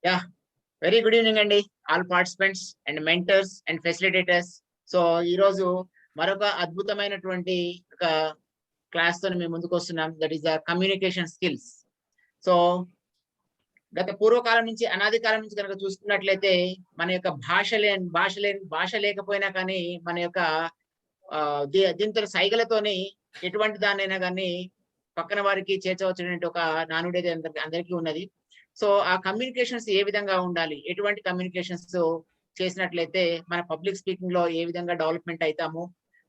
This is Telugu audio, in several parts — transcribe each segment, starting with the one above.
యా వెరీ గుడ్ ఈవినింగ్ అండి all participants and mentors and facilitators. So ఈ రోజు మరొక అద్భుతమైనటువంటి ఒక క్లాస్ తో మేము ముందుకు వస్తున్నాం. That is the communication skills. So గత పూర్వకాలం నుంచి అనాది కాలం నుంచి కనుక చూసుకున్నట్లయితే మన యొక్క భాష లేకపోయినా కానీ మన యొక్క దీంతో సైగలతోని ఎటువంటి దాన్నైనా కానీ పక్కన వారికి చేర్చవచ్చినటువంటి ఒక నానుడేది అందరికీ ఉన్నది. సో ఆ కమ్యూనికేషన్స్ ఏ విధంగా ఉండాలి, ఎటువంటి కమ్యూనికేషన్స్ చేసినట్లయితే మన పబ్లిక్ స్పీకింగ్ లో ఏ విధంగా డెవలప్మెంట్ అవుతాము,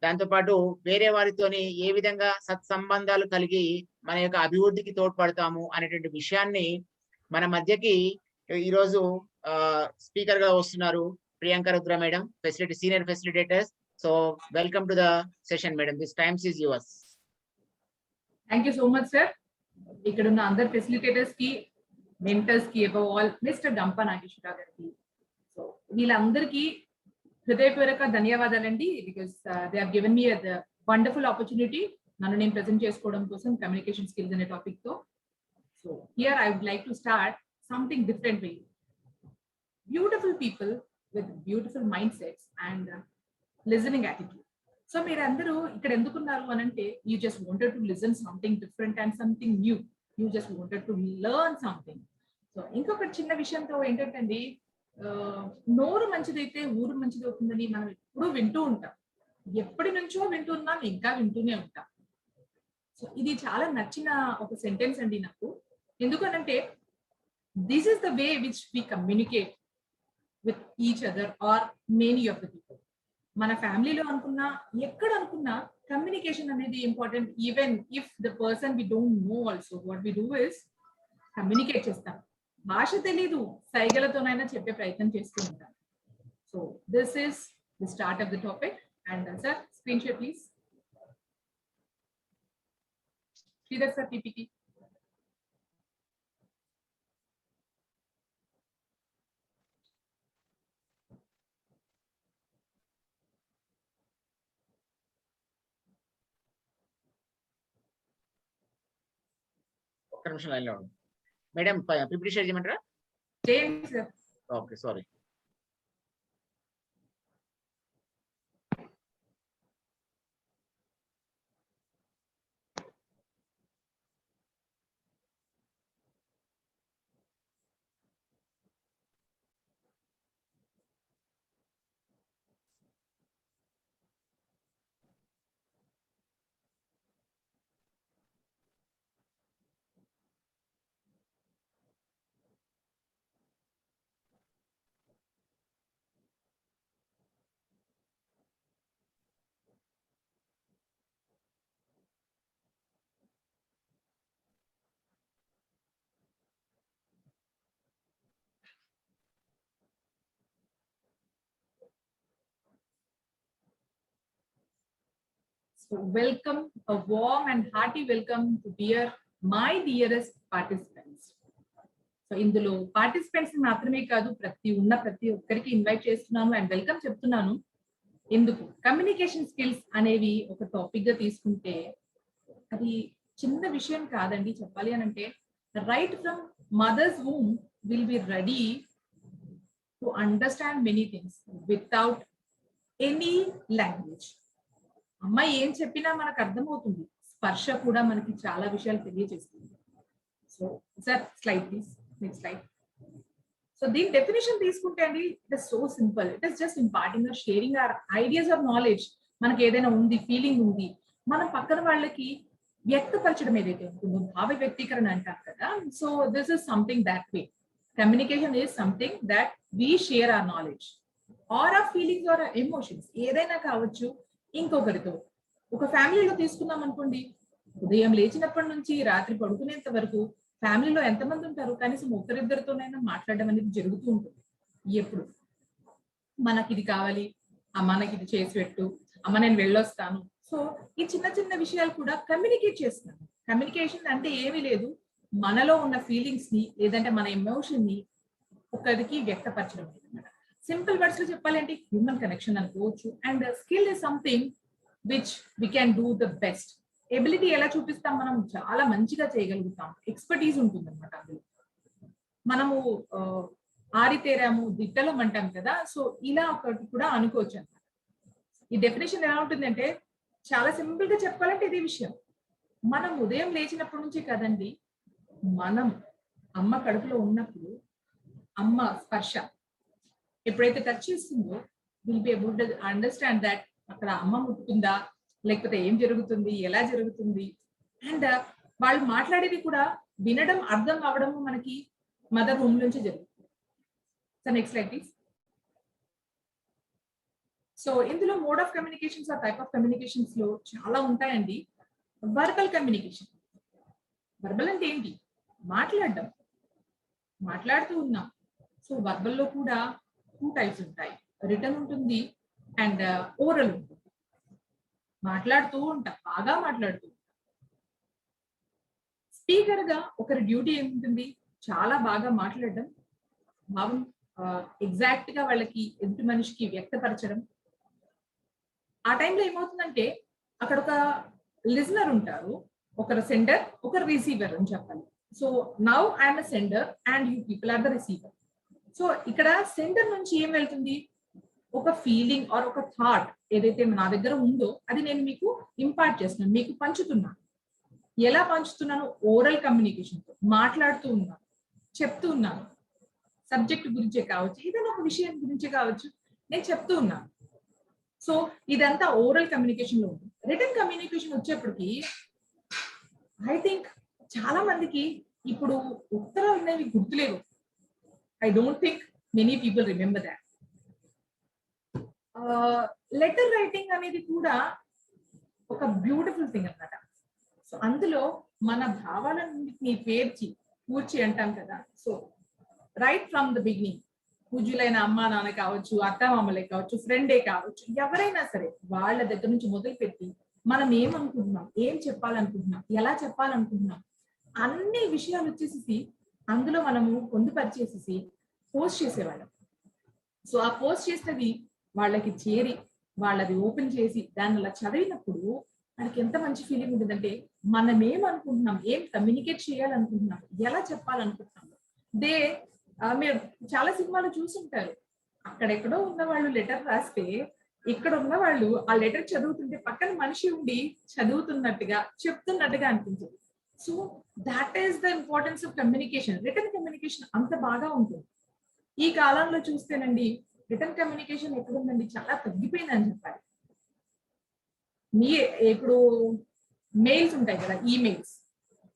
దాంతోపాటు వేరే వారితోని ఏ విధంగా సత్సంబంధాలు కలిగి మన యొక్క అభివృద్ధికి తోడ్పడతాము అనేటువంటి విషయాన్ని మన మధ్యకి ఈరోజు స్పీకర్ గా వస్తున్నారు Priyanka Rudra madam, senior facilitators. So welcome to the session madam. This times is yours. Thank you so much sir. ఇక్కడ ఉన్న అందరు ఫెసిలిటేటర్స్ కి, మెంటర్స్ కి, అబౌవ్ ఆల్ మిస్టర్ గంప నాగేశ్వరరావు గారికి, సో వీళ్ళందరికీ హృదయపూర్వక ధన్యవాదాలండి. Because they have given me wonderful opportunity నన్ను నేను ప్రెజెంట్ చేసుకోవడం కోసం కమ్యూనికేషన్ స్కిల్స్ అనే టాపిక్ తో. So here I would like to start something different way. Beautiful people with beautiful mindsets and listening attitude. So మీరందరూ ఇక్కడ ఎందుకున్నారు అని అంటే, you just wanted to listen something different and something new. You just wanted to learn something. So ఇంకొక చిన్న విషయంతో ఏంటంటే, నోరు మంచిదైతే ఊరు మంచిది అవుతుందని మనం ఎప్పుడూ వింటూ ఉంటాం. ఎప్పటి నుంచో వింటున్నాం, ఇంకా వింటూనే ఉంటాం. సో ఇది చాలా నచ్చిన ఒక సెంటెన్స్ అండి నాకు. ఎందుకనంటే, this is the way which we communicate with each other or many of the people. మన ఫ్యామిలీలో అనుకున్నా, ఎక్కడ అనుకున్నా కమ్యూనికేషన్ అనేది important. Even if the person we don't know also, what we do is communicate చేస్తాం. భాష తెలీదు, సైగలతోనైనా చెప్పే ప్రయత్నం చేస్తూ ఉంటాం. So this is the start of the topic. And sir, screen share please. Sridhar sir, PPT. ఒక్క నిమిషం లైన్ లో ఉండండి మేడం. పీపీటీ షేర్ చేయమంటారా? చేయండి sir. Okay, sorry. So welcome, a warm and hearty welcome to my dearest participants. So ఇందులో పార్టిసిపెంట్స్ మాత్రమే కాదు, ప్రతి ఒక్కరికి ఇన్వైట్ చేస్తున్నాను అండ్ వెల్కమ్ చెప్తున్నాను. ఎందుకు కమ్యూనికేషన్ స్కిల్స్ అనేవి ఒక టాపిక్ గా తీసుకుంటే అది చిన్న విషయం కాదండి. చెప్పాలి అని అంటే, right from mothers womb will be ready to understand many things without any language. అమ్మాయి ఏం చెప్పినా మనకు అర్థమవుతుంది. స్పర్శ కూడా మనకి చాలా విషయాలు తెలియజేస్తుంది. So sir, slide please, next slide. So దీని డెఫినేషన్ తీసుకుంటే అండి, it is so simple. It is just imparting or sharing our ideas or knowledge. మనకి ఏదైనా ఉంది, ఫీలింగ్ ఉంది, మనం పక్కన వాళ్ళకి వ్యక్తపరచడం ఏదైతే ఉంటుందో, భావ వ్యక్తీకరణ అంటారు కదా. So this is something that way. Communication is something that we share our knowledge or our feelings or emotions, ఏదైనా కావచ్చు. ఇంకొకరితో, ఒక ఫ్యామిలీలో తీసుకున్నాం అనుకోండి, ఉదయం లేచినప్పటి నుంచి రాత్రి పడుకునేంత వరకు ఫ్యామిలీలో ఎంతమంది ఉంటారు, కనీసం ఒకరిద్దరితోనైనా మాట్లాడడం అనేది జరుగుతూ ఉంటుంది. ఎప్పుడు మనకి ఇది కావాలి, అమ్మ నాకు ఇది చేసి పెట్టు, అమ్మ నేను వెళ్ళొస్తాను. సో ఈ చిన్న చిన్న విషయాలు కూడా కమ్యూనికేట్ చేస్తున్నాను. కమ్యూనికేషన్ అంటే ఏమీ లేదు, మనలో ఉన్న ఫీలింగ్స్ ని లేదంటే మన ఎమోషన్ ని ఒకరికి వ్యక్తపరచడం అనమాట. సింపుల్ వర్డ్స్ లో చెప్పాలి అంటే హ్యూమన్ కనెక్షన్ అనుకోవచ్చు. And skill is something which we can do the best. Ability ఎలా చూపిస్తాం, మనం చాలా మంచిగా చేయగలుగుతాం, ఎక్స్పర్టీజ్ ఉంటుంది అనమాట అందులో. మనము ఆరితేరాము దిట్టలం అంటాం కదా. సో ఇలా ఒకటి కూడా అనుకోవచ్చు అన్నమాట. ఈ డెఫినేషన్ ఎలా ఉంటుందంటే చాలా సింపుల్ గా చెప్పాలంటే ఇదే విషయం. మనం ఉదయం లేచినప్పటి నుంచి కదండి, మనం అమ్మ కడుపులో ఉన్నప్పుడు అమ్మ స్పర్శ ఎప్పుడైతే టచ్ చేస్తుందో will be able to understand that అక్కడ అమ్మ ముట్టుకుందా, లేకపోతే ఏం జరుగుతుంది, ఎలా జరుగుతుంది. అండ్ వాళ్ళు మాట్లాడేది కూడా వినడం, అర్థం అవడము మనకి మదర్ హోమ్ నుంచి జరుగుతుంది. So next like please. So ఇందులో మోడ్ ఆఫ్ కమ్యూనికేషన్స్ ఆ టైప్ ఆఫ్ కమ్యూనికేషన్స్ లో చాలా ఉంటాయండి. Verbal communication. వర్బల్ అంటే ఏంటి? మాట్లాడడం, మాట్లాడుతూ ఉన్నాం. సో వర్బల్ లో కూడా 2 టైప్స్ ఉంటాయి. రిటర్న్ ఉంటుంది అండ్ ఓరల్ ఉంటుంది. మాట్లాడుతూ ఉంటాం, బాగా మాట్లాడుతూ ఉంటాం. స్పీకర్ గా ఒకరి డ్యూటీ ఏముంటుంది? చాలా బాగా మాట్లాడడం, భావం ఎగ్జాక్ట్ గా వాళ్ళకి ఎదుటి మనిషికి వ్యక్తపరచడం. ఆ టైంలో ఏమవుతుందంటే అక్కడ ఒక లిజనర్ ఉంటారు, ఒకరు సెండర్, ఒకరు రిసీవర్ అని చెప్పాలి. So now I'm a sender and you people are the receiver. So ఇక్కడ సెంటర్ నుంచి ఏం వెళ్తుంది? ఒక ఫీలింగ్ ఆర్ ఒక థాట్ ఏదైతే నా దగ్గర ఉందో అది నేను మీకు ఇంపార్ట్ చేస్తున్నాను, మీకు పంచుతున్నాను. ఎలా పంచుతున్నాను? ఓరల్ కమ్యూనికేషన్ తో మాట్లాడుతూ ఉన్నాను, చెప్తూ ఉన్నాను. సబ్జెక్ట్ గురించే కావచ్చు, ఏదైనా ఒక విషయం గురించే కావచ్చు, నేను చెప్తూ ఉన్నాను. సో ఇదంతా ఓరల్ కమ్యూనికేషన్ లో ఉంటుంది. రిటర్న్ కమ్యూనికేషన్ వచ్చేప్పటికి ఐ థింక్ చాలా మందికి ఇప్పుడు ఉత్తరాలు అనేవి గుర్తులేవు. I don't think many people remember that. Letter writing అనేది కూడా ఒక బ్యూటిఫుల్ థింగ్ అన్నమాట. సో అందులో మన భావాలన్నింటినీ పేర్చి కూర్చి అంటాం కదా. So right from the beginning పూజ్యులైన అమ్మా నాన్న కావచ్చు, అత్తమామలే కావచ్చు, ఫ్రెండే కావచ్చు, ఎవరైనా సరే వాళ్ళ దగ్గర నుంచి మొదలుపెట్టి మనం ఏమనుకుంటున్నాం, ఏం చెప్పాలనుకుంటున్నాం, ఎలా చెప్పాలనుకుంటున్నాం, అన్ని విషయాలు వచ్చేసి అందులో మనము పొందుపరిచేసి పోస్ట్ చేసేవాళ్ళం. సో ఆ పోస్ట్ చేసేది వాళ్ళకి చేరి వాళ్ళది ఓపెన్ చేసి దాన్ని అలా చదివినప్పుడు మనకి ఎంత మంచి ఫీలింగ్ ఉంటుందంటే మనం ఏమనుకుంటున్నాం, ఏం కమ్యూనికేట్ చేయాలనుకుంటున్నాం, ఎలా చెప్పాలనుకుంటున్నాం. మీరు చాలా సినిమాలు చూసుంటారు, అక్కడెక్కడో ఉన్న వాళ్ళు లెటర్ రాస్తే ఇక్కడ ఉన్న వాళ్ళు ఆ లెటర్ చదువుతుంటే పక్కన మనిషి ఉండి చదువుతున్నట్టుగా చెప్తున్నట్టుగా అనిపించింది. So that is the importance of communication. Return communication అంత బాగా ఉంటుంది. ఈ కాలంలో చూస్తేనండి రిటర్న్ కమ్యూనికేషన్ ఎక్కడుందండి? చాలా తగ్గిపోయిందని చెప్పాలి. ఇప్పుడు మెయిల్స్ ఉంటాయి కదా, ఈమెయిల్స్,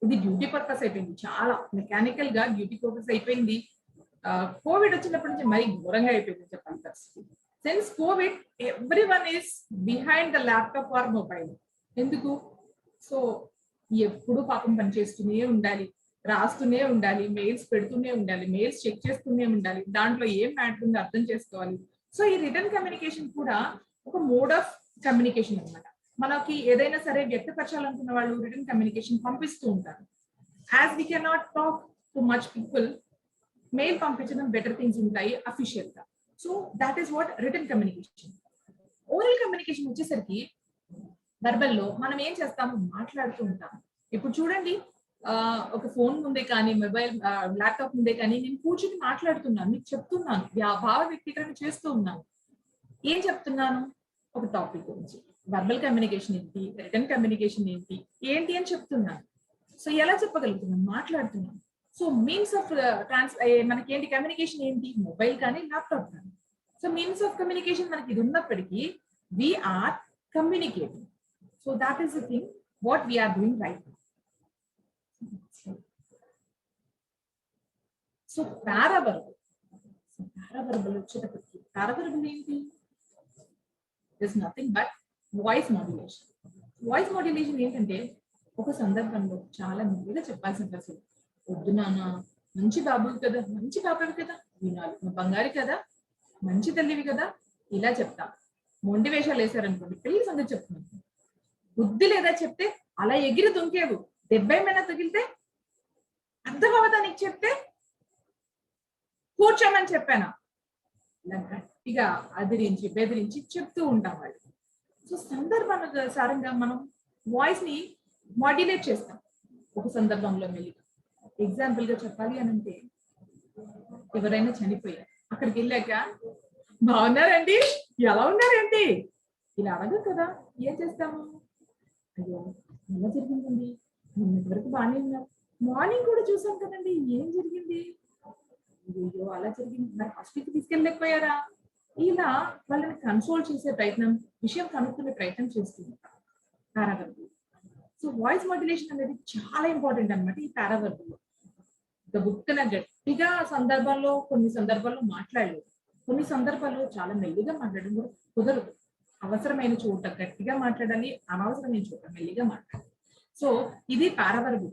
ఇది డ్యూటీ పర్పస్ అయిపోయింది, చాలా మెకానికల్ గా డ్యూటీ పర్పస్ అయిపోయింది. కోవిడ్ వచ్చినప్పటి నుంచి మరీ ఘోరంగా అయిపోయింది చెప్పాలి పరిస్థితి. Since Covid every one is behind the laptop or mobile. ఎందుకు? సో ఎప్పుడు పాపం పనిచేస్తూనే ఉండాలి, రాస్తూనే ఉండాలి, మెయిల్స్ పెడుతూనే ఉండాలి, మెయిల్స్ చెక్ చేస్తూనే ఉండాలి, దాంట్లో ఏం మ్యాటర్ ఉందో అర్థం చేసుకోవాలి. సో ఈ రిటర్న్ కమ్యూనికేషన్ కూడా ఒక మోడ్ ఆఫ్ కమ్యూనికేషన్ అన్నమాట. మనకి ఏదైనా సరే వ్యక్తపరచాలనుకున్న వాళ్ళు రిటర్న్ కమ్యూనికేషన్ పంపిస్తూ ఉంటారు. As we can not talk too much people, mail పంపించడం బెటర్ థింగ్స్ ఉంటాయి అఫీషియల్ గా. So that is what return communication. Oral communication వచ్చేసరికి వెర్బల్లో మనం ఏం చేస్తాము? మాట్లాడుతూ ఉంటాము. ఇప్పుడు చూడండి, ఒక ఫోన్ ముందే కానీ, మొబైల్ ల్యాప్టాప్ ముందే కానీ నేను కూర్చుని మాట్లాడుతున్నాను, మీకు చెప్తున్నాను, భావ వ్యక్తీకరణ చేస్తూ ఉన్నాను. ఏం చెప్తున్నాను? ఒక టాపిక్ గురించి. వర్బల్ కమ్యూనికేషన్ ఏంటి, రిటర్న్ కమ్యూనికేషన్ ఏంటి ఏంటి అని చెప్తున్నాను. సో ఎలా చెప్పగలుగుతున్నాను? మాట్లాడుతున్నాను. సో మీన్స్ ఆఫ్ మనకి ఏంటి కమ్యూనికేషన్ ఏంటి? మొబైల్ కానీ ల్యాప్టాప్ కానీ. సో మీన్స్ ఆఫ్ కమ్యూనికేషన్ మనకి ఇది ఉన్నప్పటికీ we are communicating. So that is the thing what we are doing right. So paraverbal వచ్చేటప్పటికి పారావర్బల్ ఏంటి? Is nothing but voice modulation. Voice modulation ఏంటంటే ఒక సందర్భంలో చాలా మెల్లిగా చెప్పాల్సిన పరిస్థితి. వద్దు నాన్న, మంచి బాబు కదా, మంచి బాబు కదా, వినాలి, నువ్వు బంగారు కదా, మంచి తల్లివి కదా, ఇలా చెప్తా. మొండి వేషాలు వేశారనుకోండి, పెళ్లి సంగతి చెప్తున్నాను, బుద్ధి లేదా చెప్తే అలా ఎగిరి దుంకేవు, 70 మీద తగిలితే అర్థం అవదా నీకు చెప్తే, కూర్చోమని చెప్పానా, ఇలా గట్టిగా అదిరించి బెదిరించి చెప్తూ ఉంటాం వాళ్ళు. సో సందర్భానుసారంగా మనం వాయిస్ ని మాడ్యులేట్ చేస్తాం ఒక సందర్భంలో మెల్లిగా. ఎగ్జాంపుల్ గా చెప్పాలి అని అంటే ఎవరైనా చనిపోయారు, అక్కడికి వెళ్ళాక బాగున్నారండి, ఎలా ఉన్నారండి ఇలా అడగదు కదా. ఏం చేస్తాము, అయ్యో ఎలా జరిగిందండి, నిన్నటి వరకు బాగానే ఉన్నారు, మార్నింగ్ కూడా చూసాం కదండి, ఏం జరిగింది, అయ్యో అలా జరిగింది, మరి హాస్పిటల్కి తీసుకెళ్ళలేకపోయారా, ఇలా వాళ్ళని కన్సోల్ చేసే ప్రయత్నం, విషయం కనుక్కునే ప్రయత్నం చేస్తుంది పారావర్బ్. సో వాయిస్ మాడ్యులేషన్ అనేది చాలా ఇంపార్టెంట్ అన్నమాట ఈ పారావర్బ్ లో. బుక్కన గట్టిగా సందర్భాల్లో, కొన్ని సందర్భాల్లో మాట్లాడలేదు, కొన్ని సందర్భాల్లో చాలా మెల్లిగా మాట్లాడడం కూడా కుదరదు. అవసరమైన చోట గట్టిగా మాట్లాడాలి, అనవసరమైన చోట మెల్లిగా మాట్లాడాలి. సో ఇది పారావర్బ్.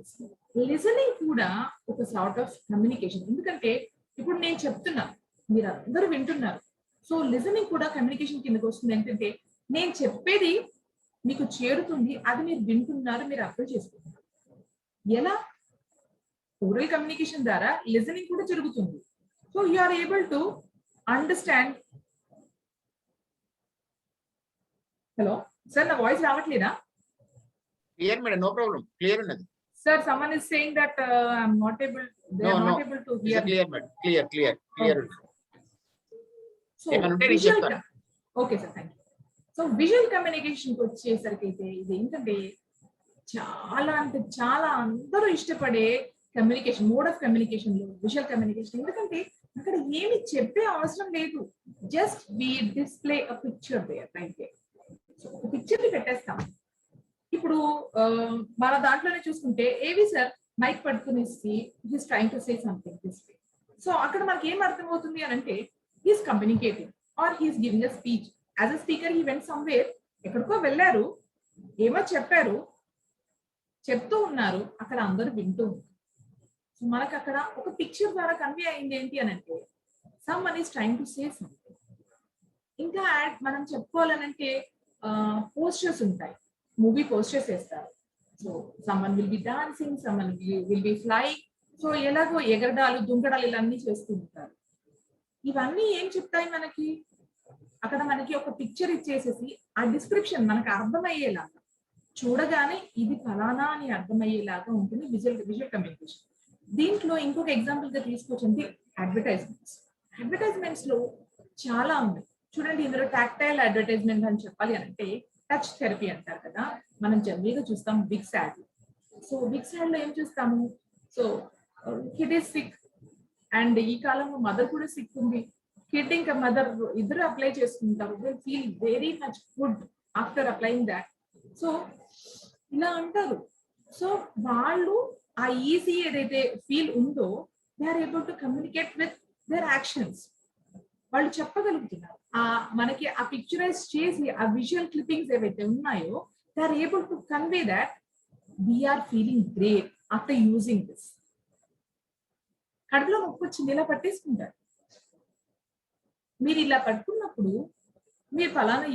లిసనింగ్ కూడా ఒక సార్ట్ ఆఫ్ కమ్యూనికేషన్. ఎందుకంటే ఇప్పుడు నేను చెప్తున్నా, మీరు అందరూ వింటున్నారు. సో లిసనింగ్ కూడా కమ్యూనికేషన్ కిందకి వస్తుంది. ఏంటంటే నేను చెప్పేది మీకు చేరుతుంది, అది మీరు వింటున్నారు, మీరు అర్థం చేసుకుంటున్నారు. ఎలా? ఓరల్ కమ్యూనికేషన్ ద్వారా లిసనింగ్ కూడా జరుగుతుంది. So you are able to understand. Hello sir, నా వాయిస్ రావట్లేదా? Clear madam, no problem, clear ఉన్నది. Sir, someone is saying that I'm not able. They are not able to hear. Clear madam, clear. So visual. Okay sir, thank you. So visual communication కి వచ్చేసరికి అయితే ఇది ఏంటంటే చాలా అంటే చాలా అందరూ ఇష్టపడే కమ్యూనికేషన్, మోడ్ ఆఫ్ కమ్యూనికేషన్ లో విజువల్ కమ్యూనికేషన్. ఎందుకంటే అక్కడ ఏమి చెప్పే అవసరం లేదు, just we display a picture there right there. So ఒక పిక్చర్ ని పెట్టేస్తాం. ఇప్పుడు మన దాంట్లోనే చూసుకుంటే ఏవి సార్ మైక్ పట్టుకునేసి he's trying to say something this way. So అక్కడ మనకి ఏం అర్థమవుతుంది అని అంటే he's communicating or he's giving a speech. As a speaker he went somewhere, ఎక్కడికో వెళ్ళారు, ఏమో చెప్పారు, చెప్తూ ఉన్నారు, అక్కడ అందరూ వింటూ ఉన్నారు. సో మనకు అక్కడ ఒక పిక్చర్ ద్వారా కన్వే అయింది ఏంటి అని అంటే someone is trying to say something. ఇంకా మనం చెప్పుకోవాలనంటే పోస్టర్స్ ఉంటాయి, మూవీ పోస్టర్స్ వేస్తారు. So someone will be dancing, someone will be flying. So ఎలాగో ఎగరడాలు, దుంకడాలు ఇలా అన్ని చేస్తూ ఉంటారు. ఇవన్నీ ఏం చెప్తాయి మనకి, అక్కడ మనకి ఒక పిక్చర్ ఇచ్చేసేసి ఆ డిస్క్రిప్షన్ మనకు అర్థమయ్యేలాగా, చూడగానే ఇది ఫలానా అని అర్థమయ్యేలాగా ఉంటుంది విజువల్ కమ్యూనికేషన్. దీంట్లో ఇంకొక ఎగ్జాంపుల్ గా తీసుకోవచ్చండి అడ్వర్టైజ్మెంట్స్. అడ్వర్టైజ్మెంట్స్ లో చాలా ఉన్నాయి చూడండి. ఇందులో టాక్టైల్ అడ్వర్టైజ్మెంట్ అని చెప్పాలి అంటే టచ్ థెరపీ అంటారు కదా, మనం జనరల్గా చూస్తాం Vicks ad. So Vicks ad లో ఏం చూస్తాము, so kid is sick and ఈ కాలంలో మదర్ కూడా సిక్ ఉంది, కిడ్ ఇంకా మదర్ ఇద్దరు అప్లై చేసుకుంటారు, they feel very much good after applying that. So ఇలా అంటారు. సో వాళ్ళు ఆ ఈజీ ఏదైతే ఫీల్ ఉందో they are able to communicate with their actions. వాళ్ళు చెప్పగలుగుతున్నారు, మనకి ఆ పిక్చరైజ్ చేసి ఆ విజువల్ క్లిప్పింగ్స్ ఏవైతే ఉన్నాయో they are able to convey that we are feeling great after using this. కడుపులో నొప్పి వచ్చింది, ఇలా పట్టేసుకుంటారు. మీరు ఇలా పట్టుకున్నప్పుడు మీరు ఫలానా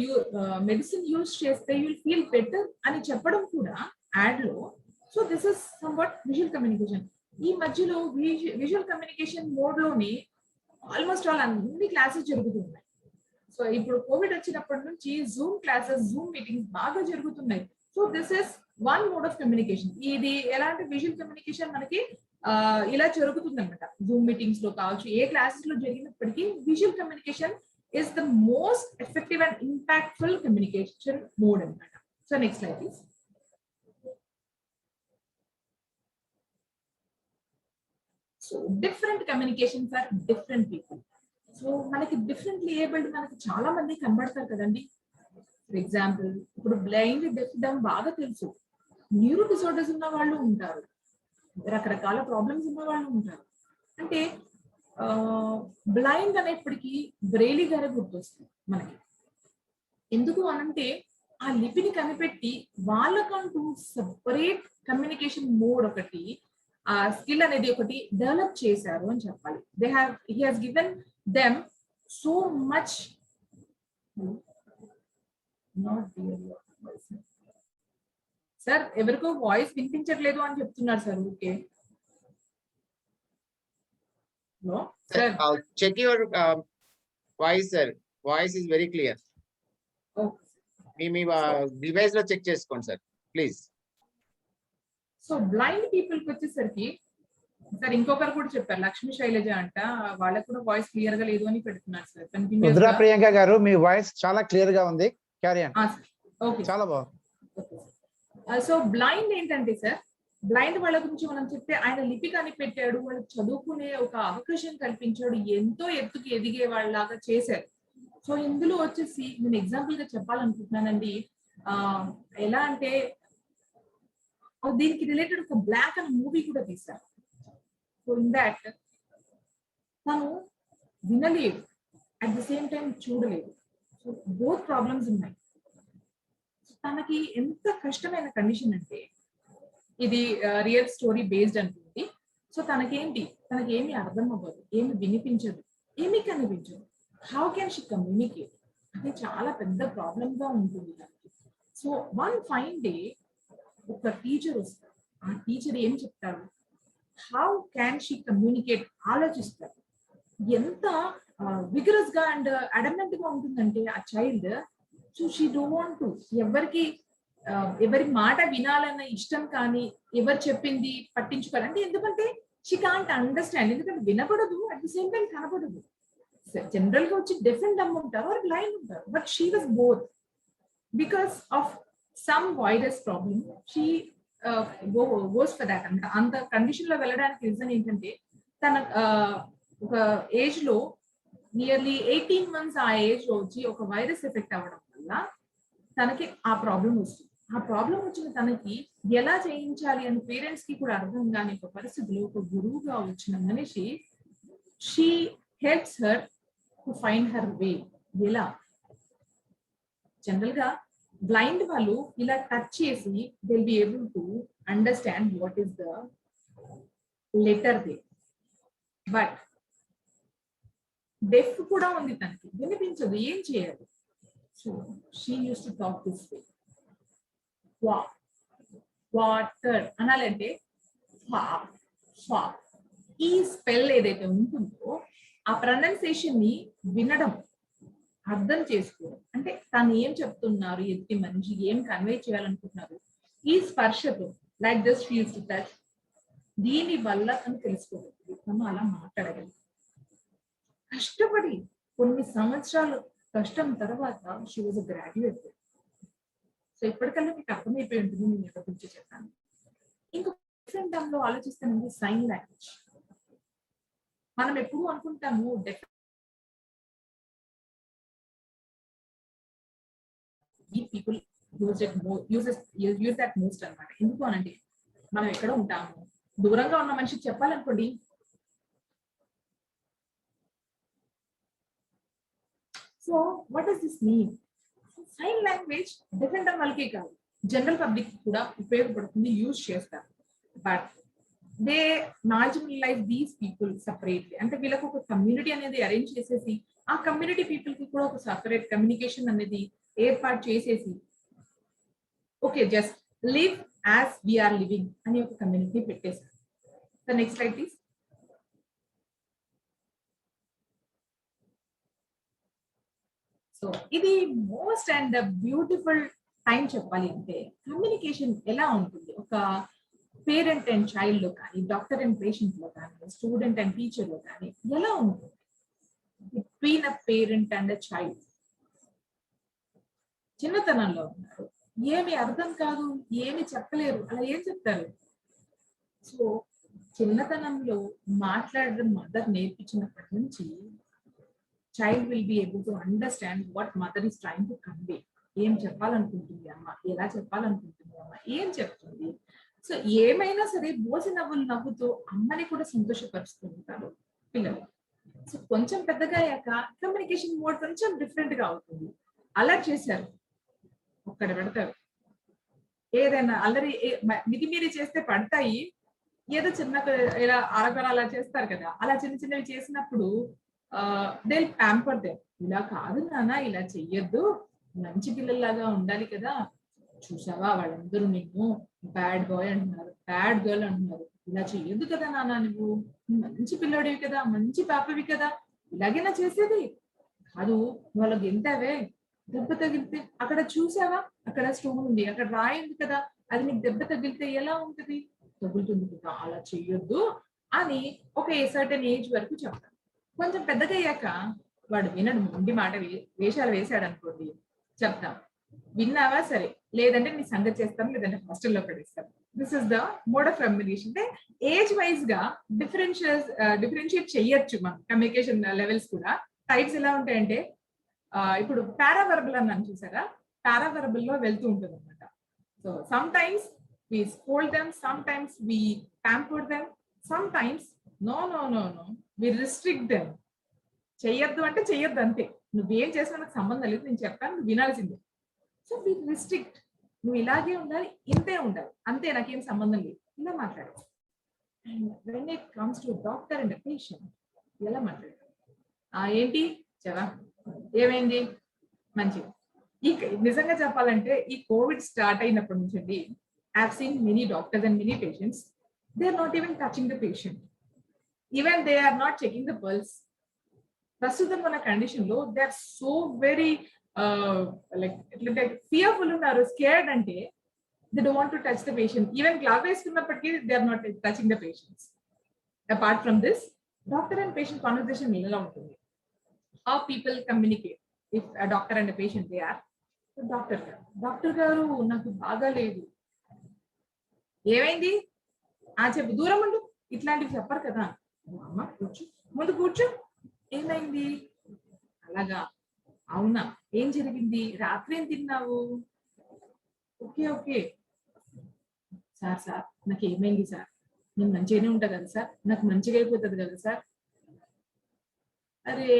మెడిసిన్ యూజ్ చేస్తే యూ విల్ ఫీల్ బెటర్ అని చెప్పడం కూడా యాడ్ లో. So this is somewhat visual communication. ఈ మధ్యలో విజువల్ కమ్యూనికేషన్ మోడ్ లోని ఆల్మోస్ట్ ఆల్ అన్ని క్లాసెస్ జరుగుతున్నాయి. సో ఇప్పుడు కోవిడ్ వచ్చినప్పటి నుంచి జూమ్ క్లాసెస్, జూమ్ మీటింగ్స్ బాగా జరుగుతున్నాయి. So this is one mode of communication. ఇది ఎలాంటి విజువల్ కమ్యూనికేషన్ మనకి ఇలా జరుగుతుంది అనమాట. జూమ్ మీటింగ్స్ లో కావచ్చు, ఏ క్లాసెస్ లో జరిగినప్పటికీ visual communication is the most effective and impactful communication mode అనమాట. So next slide please. So different communication for different people. So మనకి డిఫరెంట్లీ ఏబుల్డ్ మనకి చాలా మంది కనబడతారు కదండి. ఫర్ ఎగ్జాంపుల్ ఇప్పుడు బ్లైండ్, డెఫ్, డమ్ బాగా తెలుసు, న్యూరో డిసార్డర్స్ ఉన్న వాళ్ళు ఉంటారు, రకరకాల ప్రాబ్లమ్స్ ఉన్న వాళ్ళు ఉంటారు. అంటే బ్లైండ్ అనేప్పటికీ బ్రెయిలీ గారే గుర్తొస్తుంది మనకి. ఎందుకు అనంటే ఆ లిపిని కనిపెట్టి వాళ్ళకంటూ సెపరేట్ కమ్యూనికేషన్ మోడ్ ఒకటి, ఆ స్కిల్ అనేది ఒకటి డెవలప్ చేశారు అని చెప్పాలి. He has given them so much. Sir ఎవరికో వాయిస్ వినిపించట్లేదు అని చెప్తున్నారు sir. Okay sir, check your voice sir, voice is very clear. Me device లో చెక్ చేసుకోండి sir please. So blind people కి వచ్చేసరికి సార్ ఇంకొకరు కూడా చెప్పారు, లక్ష్మీ శైలజ అంట, వాళ్ళకు కూడా వాయిస్ క్లియర్ గా లేదు అని పెడుతున్నారు సార్. కంటిన్యూస్ రుద్ర గా. ప్రియాంక గారు మీ వాయిస్ చాలా క్లియర్ గా ఉంది. Carry on. ఓకే చాలా బాగుంది. సో బ్లైండ్ ఏంటంటే సార్, బ్లైండ్ వాళ్ళ గురించి మనం చెప్తే ఆయన లిపి కనిపెట్టాడు, వాళ్ళకి చదువుకునే ఒక అవకాశం కల్పించాడు, ఎంతో ఎత్తుకు ఎదిగే వాళ్ళలాగా చేశారు. సో ఇందులో వచ్చేసి నేను ఎగ్జాంపుల్ గా చెప్పాలనుకుంటున్నానండి. ఎలా అంటే దీనికి రిలేటెడ్ ఒక బ్లాక్ అనే మూవీ కూడా తీశారు. సో ఇన్ దాట్ తను వినలేదు, అట్ ది సేమ్ టైం చూడలేదు. సో బోత్ ప్రాబ్లమ్స్ ఉన్నాయి. తనకి ఎంత కష్టమైన కండిషన్ అంటే, ఇది రియల్ స్టోరీ బేస్డ్ అనుకుంది. సో తనకేంటి, తనకి ఏమి అర్థం అవ్వదు, ఏమి వినిపించదు, ఏమి కనిపించదు. హౌ కెన్ షీ కమ్యూనికేట్ అంటే చాలా పెద్ద ప్రాబ్లమ్ గా ఉంటుంది దానికి. సో వన్ ఫైన్ డే ఒక టీచర్ వస్తారు. ఆ టీచర్ ఏం చెప్తారు, హౌ క్యాన్ షీ కమ్యూనికేట్ ఆలోచిస్తారు. ఎంత విగరస్ గా అండ్ అడమెంట్ గా ఉంటుందంటే ఆ child. So she don't want to ఎవరి మాట వినాలన్న ఇష్టం కానీ, ఎవరు చెప్పింది పట్టించుకోవాలంటే, ఎందుకంటే షీ కాంట్ అండర్స్టాండ్, ఎందుకంటే వినపడదు, అట్ ది సేమ్ టైం కనపడదు. జనరల్ గా వచ్చి డెఫ్ అండ్ డమ్ ఉంటారు, ఆర్ బ్లైండ్ ఉంటారు. But she was both. Because of some virus problem she goes for that అనమాట. అంత కండిషన్ లో వెళ్ళడానికి రీజన్ ఏంటంటే, తన ఒక ఏజ్ లో నియర్లీ 18 months ఆ ఏజ్ లో వచ్చి ఒక వైరస్ ఎఫెక్ట్ అవ్వడం వల్ల తనకి ఆ ప్రాబ్లం వస్తుంది. ఆ ప్రాబ్లం వచ్చిన తనకి ఎలా చేయించాలి అని పేరెంట్స్ కి కూడా అర్థం కాని ఒక పరిస్థితిలో ఒక గురువుగా వచ్చిన మనిషి, she helps her to find her way. ఎలా జనరల్ గా బ్లైండ్ వాళ్ళు ఇలా టచ్ చేసి they'll be able to understand what is the letter they. But deaf కూడా ఉంది, తనకి వినిపించదు, ఏం చేయాలి? So she uses to talk this way. Water అనాలంటే ఈ స్పెల్ ఏదైతే ఉంటుందో ఆ ప్రొనౌన్సియేషన్ ని వినడం, అర్థం చేసుకోవడం, అంటే తను ఏం చెప్తున్నారు, ఎత్తి మనిషి ఏం కన్వే చేయాలనుకుంటున్నారు, ఈ స్పర్శతో like this she uses to touch, దీని వల్ల తను తెలుసుకోగలరు, తను అలా మాట్లాడగలరు. కష్టపడి కొన్ని సంవత్సరాలు కష్టం తర్వాత షీ వాజ్ గ్రాడ్యుయేట్. సో ఇప్పటికల్లా మీకు అర్థమైపోయి ఉంటుంది నేను ఎక్కడి గురించి చెప్పాను. ఇంకొక డిఫరెంట్ టర్మ్ లో ఆలోచిస్తానండి, సైన్ లాంగ్వేజ్. మనం ఎప్పుడు అనుకుంటాము పీపుల్ యూజ్ దట్ మోస్ట్ అనమాట. ఎందుకు అనంటే, మనం ఎక్కడ ఉంటాము, దూరంగా ఉన్న మనిషికి చెప్పాలనుకోండి, so what does this mean? Sign language different వాళ్ళకే కాదు, జనరల్ పబ్లిక్ కూడా ఉపయోగపడుతుంది, యూజ్ చేస్తారు. But they marginalise these people separately. అంటే వీళ్ళకి ఒక కమ్యూనిటీ అనేది అరేంజ్ చేసేసి, ఆ కమ్యూనిటీ పీపుల్ కి కూడా ఒక సపరేట్ కమ్యూనికేషన్ అనేది ఏర్పాటు చేసేసి, okay just live as we are living అని ఒక కమ్యూనిటీ పెట్టేశారు. The next slide please. So ఇది మోస్ట్ అండ్ బ్యూటిఫుల్ టైం చెప్పాలి అంటే, కమ్యూనికేషన్ ఎలా ఉంటుంది ఒక పేరెంట్ అండ్ చైల్డ్ లో కానీ, డాక్టర్ అండ్ పేషెంట్ లో కానీ, స్టూడెంట్ అండ్ టీచర్ లో కానీ ఎలా ఉంటుంది between a parent and a child. చిన్నతనంలో ఉన్నారు, ఏమి అర్థం కాదు, ఏమి చెప్పలేరు, అలా ఏం చెప్తారు? సో చిన్నతనంలో మాట్లాడడం మదర్ నేర్పించినప్పటి నుంచి child will be able to understand what mother is trying to convey. ఏం చెప్పాలనుకుంటుంది అమ్మ, ఎలా చెప్పాలనుకుంటుంది అమ్మ, ఏం చెప్తుంది. సో ఏమైనా సరే బోసి నవ్వులు నవ్వుతూ అమ్మని కూడా సంతోషపరుస్తూ ఉంటారు పిల్లలు. సో కొంచెం పెద్దగా అయ్యాక కమ్యూనికేషన్ మోడ్ కొంచెం డిఫరెంట్ గా అవుతుంది. అలర్ట్ చేశారు, ఒక్కడ పెడతారు, ఏదైనా అల్లరి మితిమీరి చేస్తే పడతాయి, ఏదో చిన్న ఇలా అరగర అలా చేస్తారు కదా, అలా చిన్న చిన్నవి చేసినప్పుడు దే ప్యాంపర్ దేమ్. ఇలా కాదు నాన్న, ఇలా చెయ్యొద్దు, మంచి పిల్లల్లాగా ఉండాలి కదా, చూసావా వాళ్ళందరూ నిన్ను బ్యాడ్ బాయ్ అంటున్నారు, బ్యాడ్ గర్ల్ అంటున్నారు, ఇలా చెయ్యొద్దు కదా నాన్న, నువ్వు మంచి పిల్లడివి కదా, మంచి పాపవి కదా, ఇలాగేనా చేసేది కాదు, వాళ్ళకి గెంతావే దెబ్బ తగిలితే, అక్కడ చూసావా అక్కడ స్టోన్ ఉంది, అక్కడ రాయి ఉంది కదా, అది నీకు దెబ్బ తగిలితే ఎలా ఉంటది, తగులుతుంది కదా, అలా చెయ్యొద్దు, అని ఒక సర్టెన్ ఏజ్ వరకు చెప్తాం. కొంచెం పెద్దగా అయ్యాక వాడు వినడు, ఉండి మాట వేషాలు వేశాడు అనుకోండి, చెప్తాం విన్నావా సరే, లేదంటే నీ సంగతి చేస్తాం, లేదంటే హాస్టల్లో పడేస్తాం. This is the mode of communication. అంటే ఏజ్ వైజ్ గా డిఫరెన్షియేట్ చెయ్యొచ్చు మనం. కమ్యూనికేషన్ లెవెల్స్ కూడా టైప్స్ ఎలా ఉంటాయంటే, ఇప్పుడు పారావర్బల్ అన్నాను చూసారా, పారావర్బల్ లో వెళ్తూ ఉంటుంది అనమాట. So sometimes we scold them, sometimes we pamper them, sometimes no no no no we restrict them. చెయ్యొద్దు అంటే చెయ్యొద్దు అంతే, నువ్వేం చేసినా నాకు సంబంధం లేదు, నేను చెప్పాను నువ్వు వినాల్సిందే. సో వి రిస్ట్రిక్ట్, నువ్వు ఇలాగే ఉండాలి, ఇంతే ఉండాలి, అంతే, నాకేం సంబంధం లేదు, ఇలా మాట్లాడాలి. And when it comes to doctor and patient, ఎలా మాట్లాడాలి? ఏంటి చరా, ఏమైంది, మంచిగా. ఈ నిజంగా చెప్పాలంటే ఈ కోవిడ్ స్టార్ట్ అయినప్పటి నుంచి అండి, I have seen many doctors and many patients, they are not even touching the patient, even they are not checking the pulse. ప్రస్తుతం మన కండిషన్ లో they are so very like fearful ఉన్నారు, స్కేర్డ్. అంటే they don't want to touch the patient. Even glove వేసుకున్నప్పటికీ they are not touching the patients. Apart from this, doctor and patient conversation ఎలా ఉంటుంది? How people communicate if a doctor and a patient they are, doctor గారు నాకు బాగా లేదు, ఏమైంది, చెప్పు, దూరం ఉండు, ఇట్లాంటివి చెప్పరు కదా. అమ్మ కూర్చో, ముందు కూర్చో, ఏమైంది, అలాగా, అవునా, ఏం జరిగింది, రాత్రి ఏం తిన్నావు, ఓకే ఓకే సార్ నాకు ఏమైంది సార్, నేను మంచిగానే ఉంటా కదా సార్, నాకు మంచిగా అయిపోతుంది కదా సార్. అరే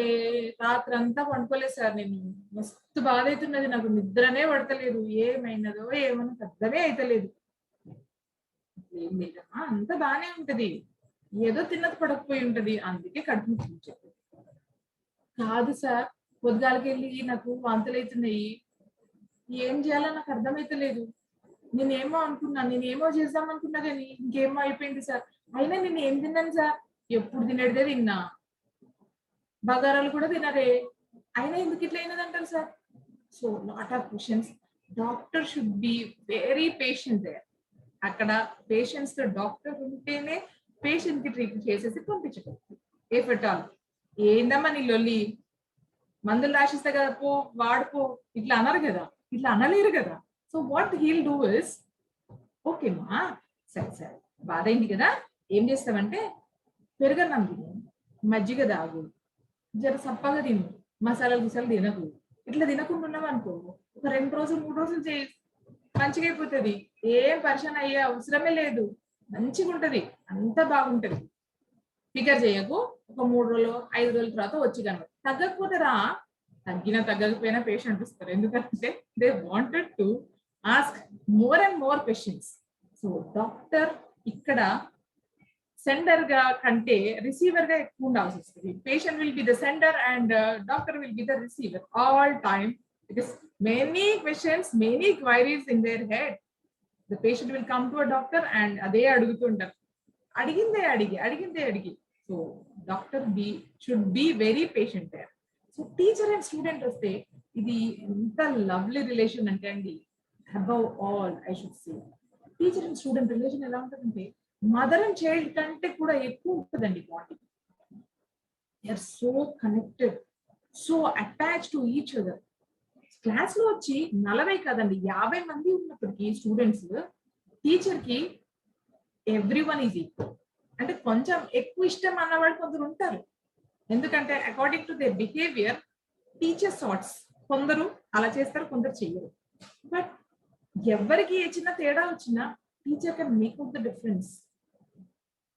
రాత్రి అంతా పండుకోలేదు సార్, నేను మస్తు బాధ అవుతున్నది, నాకు నిద్రనే పడతలేదు, ఏమైనదో ఏమన్నా అర్థమే అయితలేదు. ఏం లేదమ్మా, అంత బానే ఉంటది, ఏదో తిన్నది పడకపోయి ఉంటది, అందుకే కడుపు చెప్పి. కాదు సార్, పొద్దుగాలకి వెళ్ళి నాకు వాంతులు అవుతున్నాయి, ఏం చేయాలో నాకు అర్థమైతలేదు, నేనేమో చేద్దాం అనుకున్నా కానీ ఇంకేమో అయిపోయింది సార్. అయినా నేను ఏం తిన్నాను సార్, ఎప్పుడు తినేదే తిన్నా, బగారాలు కూడా తినరే, అయినా ఎందుకు ఇట్లా అయినదంటారు sir. So lot of questions. Doctor should be very patient there. అక్కడ పేషెంట్స్ తో డాక్టర్ ఉంటేనే పేషెంట్ కి ట్రీట్ చేసేసి పంపించగలరు. ఏ పెట్టాలి, ఏందమ్మా నీ లొల్లి, మందులు రాసిస్తే కదా పో వాడుకో, ఇట్లా అనరు కదా, ఇట్లా అనలేరు కదా. So what he'll do is, ఓకేమ్మా సరే బాధ అయింది కదా, ఏం చేస్తామంటే పెరుగన్నం తిను, మజ్జిగ తాగు, జర సప్పగా తిను, మసాలాలు తినకు. ఇట్లా తినకుండా ఉన్నాం అనుకో, ఒక 2 రోజులు 3 రోజులు చేయి, మంచిగా అయిపోతుంది, ఏం పరిచయం అయ్యే అవసరమే లేదు, మంచిగా ఉంటది, అంత బాగుంటది. ఫికర్ చేయకు, ఒక 3 రోజులు 5 రోజుల తర్వాత వచ్చి కనుక తగ్గకపోతే రా, తగ్గకపోయినా పేషెంట్ ఇస్తారు, ఎందుకంటే they wanted to ask more and more questions. So doctor ఇక్కడ సెండర్ గా కంటే రిసీవర్ గా ఎక్కువ ఉండాల్సి వస్తుంది. Patient will be the sender and doctor will be the receiver all time. Because many questions, many queries in their head. The patient will come to a doctor and అదే అడుగుతుంటారు, అడిగిందే అడిగి. So doctor should be very patient there. So teacher and student వస్తే ఇది ఎంత లవ్లీ రిలేషన్ అంటే అండి, above all I should say teacher and student relation ఎలా ఉంటుందంటే మదర్ అండ్ చైల్డ్ కంటే కూడా ఎక్కువ ఉంటుందండి bonding. They are so connected, so attach to each other. Class లో వచ్చి 40 కాదండి 50 మంది ఉన్నప్పటికీ స్టూడెంట్స్, టీచర్ కి ఎవ్రీ వన్ ఈజ్ ఈక్వల్. అంటే కొంచెం ఎక్కువ ఇష్టం అన్నవాళ్ళు కొందరు ఉంటారు, ఎందుకంటే according to their behaviour teacher sorts, కొందరు అలా చేస్తారు, కొందరు చెయ్యరు. బట్ ఎవరికి ఏ చిన్న తేడా వచ్చినా teacher can make out the difference.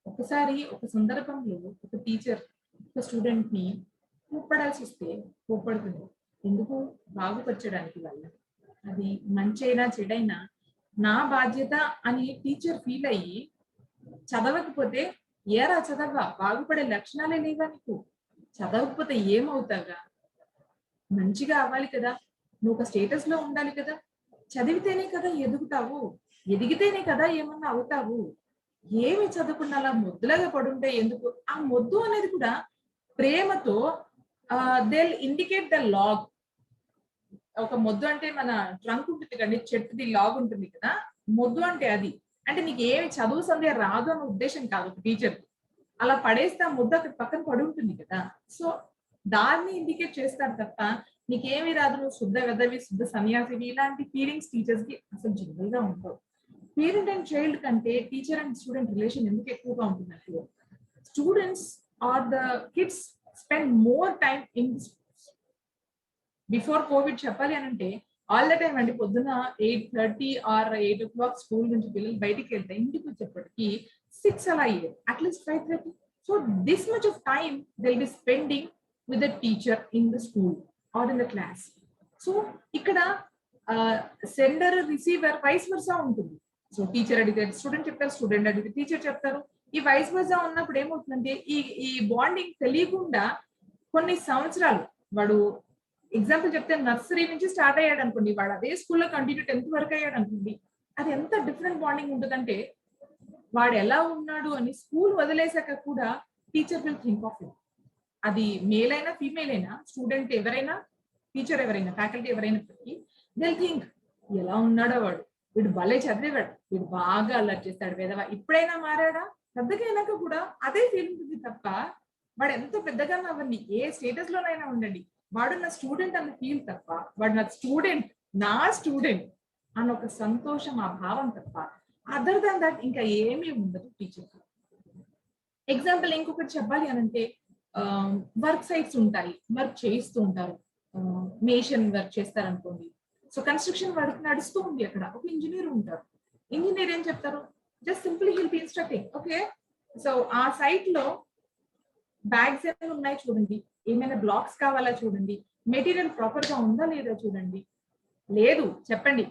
ఒకసారి ఒక సందర్భంలో ఒక టీచర్ ఒక స్టూడెంట్ ని కోప్పడాల్సి వస్తే కోప్పడుతుంది, ఎందుకు బాగుపరచడానికి వల్ల, అది మంచైనా చెడైనా నా బాధ్యత అని టీచర్ ఫీల్ అయ్యి చదవకపోతే, ఏరా చదవా, బాగుపడే లక్షణాలే లేవా నీకు, చదవకపోతే ఏమవుతాగా, మంచిగా అవ్వాలి కదా, నువ్వు ఒక స్టేటస్ లో ఉండాలి కదా, చదివితేనే కదా ఎదుగుతావు, ఎదిగితేనే కదా ఏమన్నా అవుతావు, ఏమి చదువుకున్నా అలా మొద్దులాగా పడుంటే ఎందుకు. ఆ మొద్దు అనేది కూడా ప్రేమతో దే ఇండికేట్ ద లాగ్. ఒక మొద్దు అంటే మన ట్రంక్ ఉంటుంది కండి, చెట్టుది లాగ్ ఉంటుంది కదా, మొద్దు అంటే అది. అంటే నీకు ఏమి చదువు సందేహం రాదు అన్న ఉద్దేశం కాదు టీచర్. అలా పడేస్తే ఆ ముద్ద అక్కడ పక్కన పడి ఉంటుంది కదా. సో దాన్ని ఇండికేట్ చేస్తారు తప్ప నీకేమి రాదు, నువ్వు శుద్ధ వెదవి, శుద్ధ సన్యాసివి, ఇలాంటి ఫీలింగ్స్ టీచర్స్ కి అసలు జనరల్ గా ఉండవు. పేరెంట్ అండ్ చైల్డ్ కంటే టీచర్ అండ్ స్టూడెంట్ రిలేషన్ ఎందుకు ఎక్కువగా ఉంటుందంటే, students are the kids spend more time in before COVID చెప్పాలి అని అంటే ఆల్ ద టైం అండి. పొద్దున 8:30 ఆర్ 8 o'clock స్కూల్ నుంచి పిల్లలు బయటికి వెళ్తే ఇంటికి వచ్చేప్పటికి 6 అలా అయ్యేది, at least 5:30. So this much of time they will be spending with the teacher in the school or in the class. So ఇక్కడ సెండర్ రిసీవర్ వైస్ వర్సా ఉంటుంది. సో టీచర్ అడిగితే స్టూడెంట్ చెప్తారు, స్టూడెంట్ అడిగితే టీచర్ చెప్తారు. ఈ వైస్ వర్సా ఉన్నప్పుడు ఏమవుతుందంటే ఈ బాండింగ్ తెలియకుండా కొన్ని సంవత్సరాలు, వాడు ఎగ్జాంపుల్ చెప్తే నర్సరీ నుంచి స్టార్ట్ అయ్యాడు అనుకోండి, వాడు అదే స్కూల్లో కంటిన్యూ 10th వరకు అయ్యాడు అనుకోండి, అది ఎంత డిఫరెంట్ బాండింగ్ ఉంటుందంటే వాడు ఎలా ఉన్నాడు అని స్కూల్ వదిలేసాక కూడా teacher will think of it. అది మేల్ అయినా ఫీమేల్ అయినా, స్టూడెంట్ ఎవరైనా, టీచర్ ఎవరైనా, ఫ్యాకల్టీ ఎవరైనప్పటికీ దిల్ థింక్ ఎలా ఉన్నాడో వాడు, వీడు భలే చదివేవాడు, వీడు బాగా అల్లరి చేస్తాడు వేదవా, ఇప్పుడైనా మారాడా, పెద్దగా అయినాక కూడా అదే ఫీలింగ్ ఉంది తప్ప వాడు ఎంత పెద్దగా అవన్నీ ఏ స్టేటస్ లోనైనా ఉండండి, వాడు నా స్టూడెంట్ అన్న ఫీల్ తప్ప, వాడు నా స్టూడెంట్ అన్న ఒక సంతోషం, ఆ భావం తప్ప అదర్ దాన్ దట్ ఇంకా ఏమీ ఉండదు టీచర్. ఎగ్జాంపుల్ ఇంకొకటి చెప్పాలి అనంటే, వర్క్ సైట్స్ ఉంటాయి, వర్క్ చేయిస్తూ ఉంటారు, మేషన్ వర్క్ చేస్తారు అనుకోండి. సో కన్స్ట్రక్షన్ వర్క్ నడుస్తూ ఉంది, అక్కడ ఒక ఇంజనీర్ ఉంటారు. ఇంజనీర్ ఏం చెప్తారు, just simply hill B instructing, okay so ఆ సైట్ లో బ్యాగ్స్ ఏమైనా ఉన్నాయి చూడండి, ఏమైనా బ్లాక్స్ కావాలా చూడండి, మెటీరియల్ ప్రాపర్ గా ఉందా లేదా చూడండి, లేదు చెప్పండి.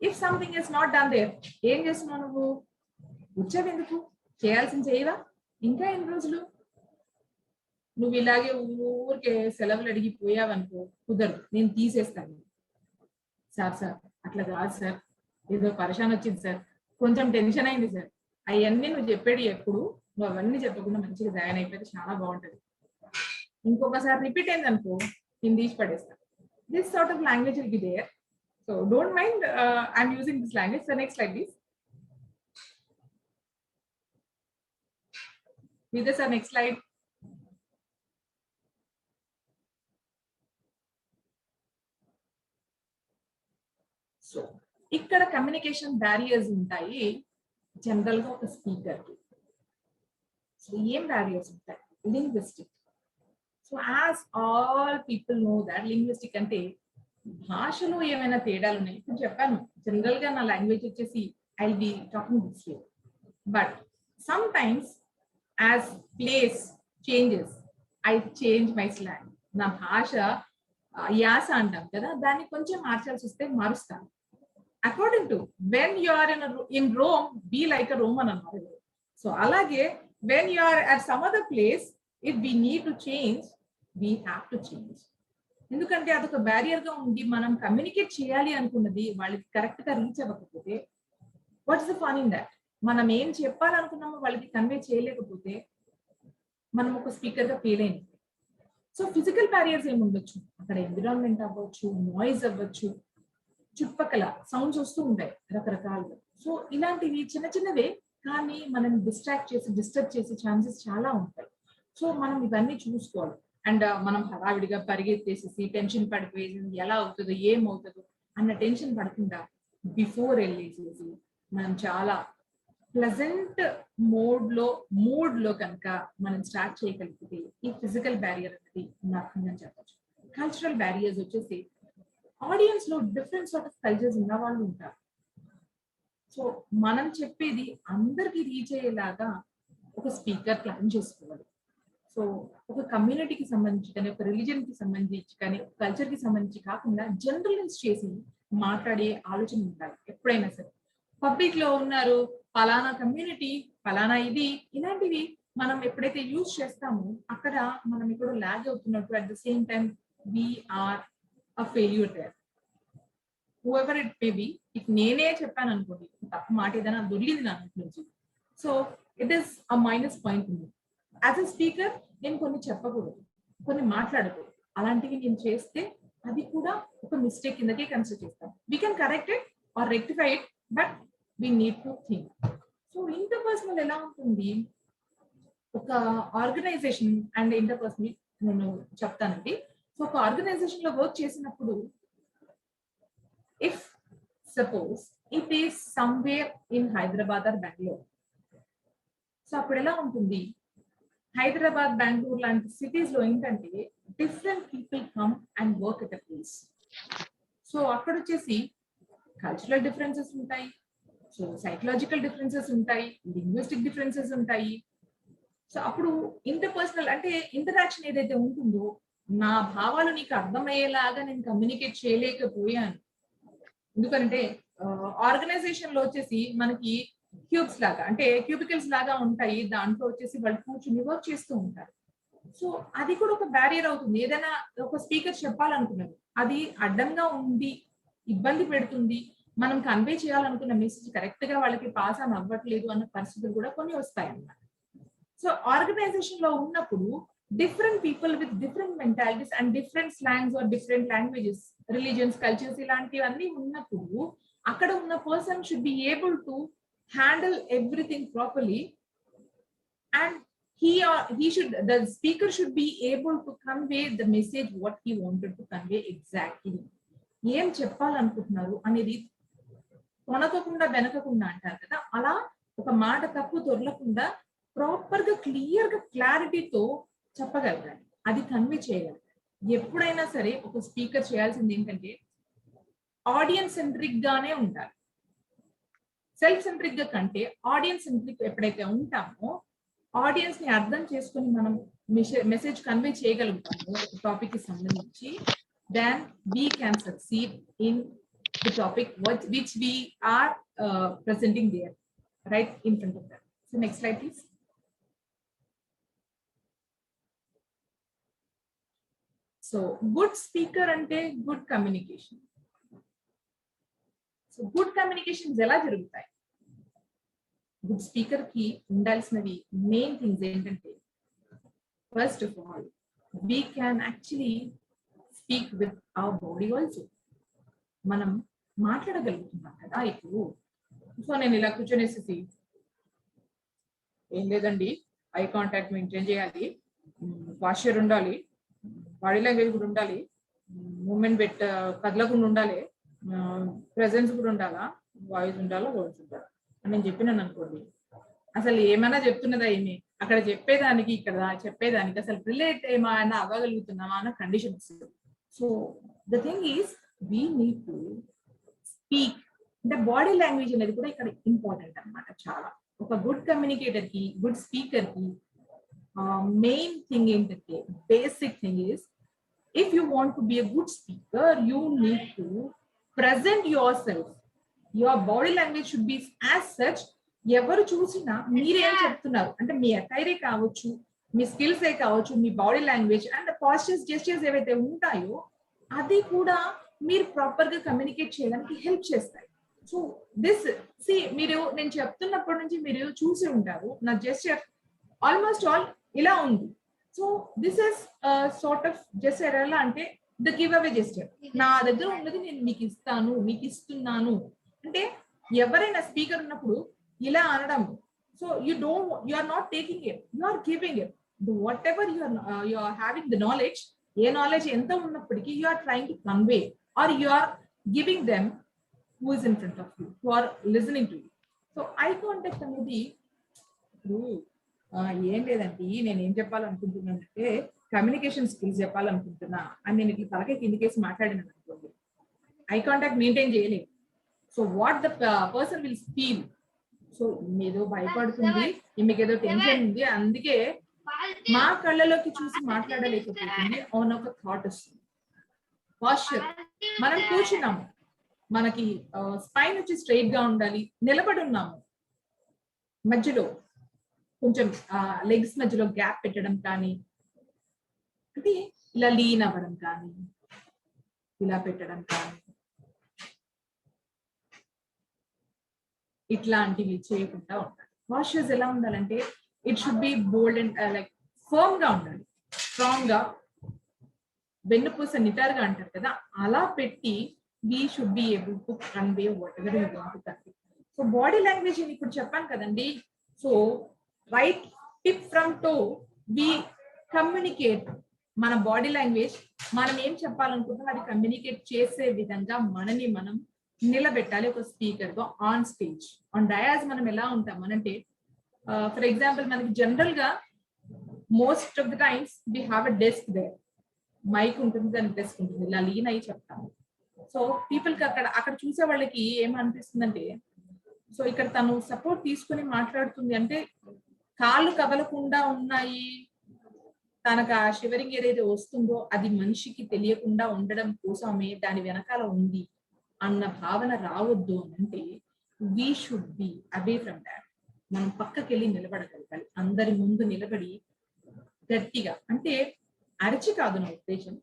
If something is not done there, ఏం చేస్తున్నావు నువ్వు, వచ్చావెందుకు, చేయాల్సింది చేయవా, ఇంకా ఎన్ని రోజులు నువ్వు ఇలాగే ఊరికే సెలవులు అడిగిపోయావనుకో కుదరదు, నేను తీసేస్తాను. సార్ అట్లా కాదు సార్, ఏదో పరిశాన్ వచ్చింది సార్, కొంచెం టెన్షన్ అయింది సార్, అవన్నీ నువ్వు చెప్పేది ఎప్పుడు, నువ్వు అవన్నీ చెప్పకుండా మంచిగా జాయిన్ అయిపోతే చాలా బాగుంటది. ఇంకొకసారి రిపీట్ అయింది అనుకో నేను తీసి పడేస్తాను. This sort of language will be there. So don't mind I'm using this language. So next like this. Vidya sir, next slide. సో ఇక్కడ కమ్యూనికేషన్ బ్యారియర్స్ ఉంటాయి జనరల్ గా ఒక స్పీకర్ కి. సో ఏం బ్యారియర్స్ ఉంటాయి, linguistic. So as all people know that linguistic అంటే భాషలో ఏమైనా తేడాలు ఉన్నాయి. ఇప్పుడు చెప్పాను జనరల్ గా నా లాంగ్వేజ్ వచ్చేసి I will be talking this way, but some times as place changes I change my slang. నా భాష యాస అంటాం కదా, దాన్ని కొంచెం మార్చాల్సి వస్తే మారుస్తాను. According to when you are in Rome be like a Roman అన్నారు. సో అలాగే when you are at some other place if we need to change we have to change. ఎందుకంటే అదొక బ్యారియర్ గా ఉంది. మనం కమ్యూనికేట్ చేయాలి అనుకున్నది వాళ్ళకి కరెక్ట్ గా రీచ్ అవ్వకపోతే what's the fun in that? మనం ఏం చెప్పాలనుకున్నామో వాళ్ళకి కన్వే చేయలేకపోతే మనం ఒక స్పీకర్ గా ఫెయిల్ అయింది. సో ఫిజికల్ బ్యారియర్స్ ఏమి ఉండొచ్చు, అక్కడ ఎన్విరాన్మెంట్ అవ్వచ్చు, నాయిస్ అవ్వచ్చు, చుట్టుపక్కల సౌండ్స్ వస్తూ ఉంటాయి రకరకాలుగా. సో ఇలాంటివి చిన్న చిన్నవే కానీ మనం డిస్ట్రాక్ట్ చేసి డిస్టర్బ్ చేసే ఛాన్సెస్ చాలా ఉంటాయి. సో మనం ఇవన్నీ చూసుకోవాలి. అండ్ మనం హడావిడిగా పరిగెత్తేసేసి టెన్షన్ పడిపోయేది ఎలా అవుతుందో ఏమవుతుందో అన్న టెన్షన్ పడకుండా బిఫోర్ వెళ్ళేసేసి మనం చాలా ప్లెజెంట్ మూడ్ లో కనుక మనం స్టార్ట్ చేయగలిగితే ఈ ఫిజికల్ బ్యారియర్ అనేది నథింగ్ చెప్పచ్చు. కల్చరల్ బ్యారియర్స్ వచ్చేసి ఆడియన్స్ లో డిఫరెంట్ సార్ట్ ఆఫ్ కల్చర్స్ ఉన్న వాళ్ళు ఉంటారు. సో మనం చెప్పేది అందరికి రీచ్ అయ్యేలాగా ఒక స్పీకర్ ప్లాన్ చేసుకోవాలి. సో ఒక కమ్యూనిటీకి సంబంధించి కానీ, ఒక రిలీజన్ కి సంబంధించి కానీ, కల్చర్ కి సంబంధించి కాకుండా జనరలైజ్ చేసి మాట్లాడే ఆలోచన ఉండాలి ఎప్పుడైనా సరే. పబ్లిక్ లో ఉన్నారు ఫలానా కమ్యూనిటీ ఫలానా ఇది, ఇలాంటివి మనం ఎప్పుడైతే యూజ్ చేస్తామో అక్కడ మనం ఇక్కడ లాగ్ అవుతున్నట్టు, at the same time we are a failure there. whoever it may be, if నేనే చెప్పాను అనుకోండి తప్పు మాట ఏదైనా దొరికింది నా నుంచి, so it is a minus point ఉంది. యాజ్ అ స్పీకర్ నేను కొన్ని చెప్పకూడదు, కొన్ని మాట్లాడకూడదు. అలాంటివి నేను చేస్తే అది కూడా ఒక మిస్టేక్ కిందకే కన్సిడర్ చేస్తాను. We can correct it or rectify it, but we need to think. So interpersonal ఎలా ఉంటుంది, ఒక ఆర్గనైజేషన్ అండ్ ఇంటర్పర్సనల్ నేను చెప్తానండి. సో ఒక ఆర్గనైజేషన్ లో వర్క్ చేసినప్పుడు if suppose it is somewhere in Hyderabad or Bengaluru, so అప్పుడు ఎలా ఉంటుంది, హైదరాబాద్ బెంగళూరు లాంటి సిటీస్ లో ఏంటంటే different people come and work at a place. So అక్కడ వచ్చేసి కల్చరల్ డిఫరెన్సెస్ ఉంటాయి, సో సైకలాజికల్ డిఫరెన్సెస్ ఉంటాయి, లింగ్విస్టిక్ డిఫరెన్సెస్ ఉంటాయి. సో అప్పుడు ఇంటర్పర్సనల్ అంటే ఇంటరాక్షన్ ఏదైతే ఉంటుందో, నా భావాలు నీకు అర్థమయ్యేలాగా నేను కమ్యూనికేట్ చేయలేకపోయాను. ఎందుకంటే ఆర్గనైజేషన్ లో వచ్చేసి మనకి క్యూబ్స్ లాగా అంటే క్యూబికల్స్ లాగా ఉంటాయి, దాంట్లో వచ్చేసి వాళ్ళు కూర్చుని వర్క్ చేస్తూ ఉంటారు. సో అది కూడా ఒక బ్యారియర్ అవుతుంది. ఏదైనా ఒక స్పీకర్ చెప్పాలనుకున్నది అది అడ్డంగా ఉంది, ఇబ్బంది పెడుతుంది, మనం కన్వే చేయాలనుకున్న మెసేజ్ కరెక్ట్ గా వాళ్ళకి పాస్ ఆన్ అవ్వట్లేదు అన్న పరిస్థితులు కూడా కొన్ని వస్తాయి అన్నమాట. సో ఆర్గనైజేషన్ లో ఉన్నప్పుడు different people with different mentalities and different slangs or different languages, religions, cultures ఇలాంటివన్నీ ఉన్నప్పుడు అక్కడ ఉన్న person should be able to handle everything properly and the speaker should be able to convey the message what he wanted to convey exactly. ఏం చెప్పాలనుకుంటున్నారు అనేది కొనకకుండా వెనకకుండా అంటారు కదా, అలా ఒక మాట తప్పు దొరలకుండా ప్రాపర్ గా క్లియర్ గా క్లారిటీతో చెప్పగలగాలి, అది కన్వే చేయగలగాలి. ఎప్పుడైనా సరే ఒక స్పీకర్ చేయాల్సింది ఏంటంటే ఆడియన్స్ సెంట్రిక్ గానే ఉండాలి. సెల్ఫ్ సెంట్రిక్ గా కంటే ఆడియన్స్ సెంట్రిక్ ఎప్పుడైతే ఉంటామో ఆడియన్స్ ని అర్థం చేసుకుని మనం మెసేజ్ కన్వే చేయగలుగుతాము టాపిక్ కి సంబంధించి, then we can succeed in the topic which we are presenting there right in front of them. So next slide please. So good speaker ante good communication. So good communications ఎలా జరుగుతాయి? గుడ్ స్పీకర్ కి ఉండాల్సినవి మెయిన్ థింగ్స్ ఏంటంటే, first of all we can actually speak with our body also. మనం మాట్లాడగలుగుతున్నాం కదా ఇప్పుడు. సో నేను ఇలా కూర్చొనేసి ఏం లేదండి, ఐ కాంటాక్ట్ మెయింటైన్ చేయాలి, పాస్చర్ ఉండాలి, బాడీ లాంగ్వేజ్ కూడా ఉండాలి, మూమెంట్ కదలకుండా ఉండాలి, ప్రెజెన్స్ కూడా ఉండాలా, వాయిస్ ఉండాలా, వర్డ్స్ ఉండాలి అని నేను చెప్పినాను అనుకోండి, అసలు ఏమైనా చెప్తున్నదా ఏమి, అక్కడ చెప్పేదానికి ఇక్కడ చెప్పేదానికి అసలు రిలేట్ ఏమైనా అవ్వగలుగుతున్నామా అన్న కండిషన్ వస్తుంది. So the thing is we need to speak. అంటే బాడీ లాంగ్వేజ్ అనేది కూడా ఇక్కడ ఇంపార్టెంట్ అన్నమాట చాలా. ఒక గుడ్ కమ్యూనికేటర్ కి, గుడ్ స్పీకర్ కి మెయిన్ థింగ్ ఏంటంటే, basic thing is if you want to be a good speaker you need to present your self. Your body language should be as such, ఎవరు చూసినా మీరేం చెప్తున్నారు అంటే మీ అటైరే కావచ్చు, మీ స్కిల్స్ ఏ కావచ్చు, మీ body language and postures, gestures ఏవైతే ఉంటాయో అది కూడా మీరు ప్రాపర్ గా కమ్యూనికేట్ చేయడానికి హెల్ప్ చేస్తాయి. సో దిస్ మీరు నేను చెప్తున్నప్పటి నుంచి మీరు చూసి ఉంటారు నా జెస్చర్ ఆల్మోస్ట్ ఆల్ ఇలా ఉంది. So this is sort of gesture. ఎలా అంటే ద గివ్ అవే జెస్చర్, నా దగ్గర ఉన్నది నేను మీకు ఇస్తాను, మీకు ఇస్తున్నాను అంటే. ఎవరైనా స్పీకర్ ఉన్నప్పుడు ఇలా అనడం, so you are not taking it, you are giving it. Whatever you are having the knowledge, A knowledge ఎంత ఉన్నప్పటికీ you are trying to convey or you are giving them who is in front of you, who are listening to you. So eye contact అనేది ఇప్పుడు ఏం లేదండి, నేను ఏం చెప్పాలనుకుంటున్నానంటే కమ్యూనికేషన్ స్కిల్స్ చెప్పాలనుకుంటున్నా అని నేను ఇట్లా తలకే కిందికేసి మాట్లాడినాను అనుకోండి, ఐ కాంటాక్ట్ మెయింటైన్ చేయలేదు. So what the person will feel, so ఏదో భయపడుతుంది, ఈమెకి ఏదో టెన్షన్ ఉంది, అందుకే మా కళ్ళలోకి చూసి మాట్లాడలేకపోతుంది అవును ఒక థాట్ వస్తుంది. పాస్చర్, మనం కూర్చున్నాము, మనకి స్పైన్ వచ్చి స్ట్రైట్ గా ఉండాలి, నిలబడి ఉన్నాము, మధ్యలో కొంచెం లెగ్స్ మధ్యలో గ్యాప్ పెట్టడం కానీ, అంటే ఇలా లీన్ అవ్వడం కానీ, ఇలా పెట్టడం కానీ, ఇట్లాంటివి చేయకుండా ఉండాలి. పాస్చర్స్ ఎలా ఉండాలంటే it should be bold and like firm గా ఉండాలి, స్ట్రాంగ్ గా, వెన్నుపూస నిటారుగా అంటారు కదా, అలా పెట్టి we should be able to convey whatever you want to convey. So body language ఇప్పుడు చెప్పాను కదండి. So right tip from toe we communicate. మన బాడీ లాంగ్వేజ్ మనం ఏం చెప్పాలనుకుంటున్నాం అది కమ్యూనికేట్ చేసే విధంగా మనని మనం నిలబెట్టాలి ఒక స్పీకర్ గా ఆన్ స్టేజ్. ఆన్ డయాస్ మనం ఎలా ఉంటాం అంటే ఫర్ ఎగ్జాంపుల్ మనకి జనరల్ గా most of the times we have a desk there, mic ఉంటుంది, దాని డెస్క్ ఉంటుంది, ఇలా లీన్ అయ్యి చెప్తాము. సో పీపుల్ కి అక్కడ చూసే వాళ్ళకి ఏమనిపిస్తుందంటే, సో ఇక్కడ తను సపోర్ట్ తీసుకుని మాట్లాడుతుంది అంటే కాళ్ళు కదలకుండా ఉన్నాయి, తనకు ఆ షివరింగ్ ఏదైతే వస్తుందో అది మనిషికి తెలియకుండా ఉండడం కోసమే దాని వెనకాల ఉంది అన్న భావన రావద్దు అంటే we should B away from that. మనం పక్కకి వెళ్ళి నిలబడగలగాలి, అందరి ముందు నిలబడి గట్టిగా, అంటే అరిచి కాదు నా ఉద్దేశం,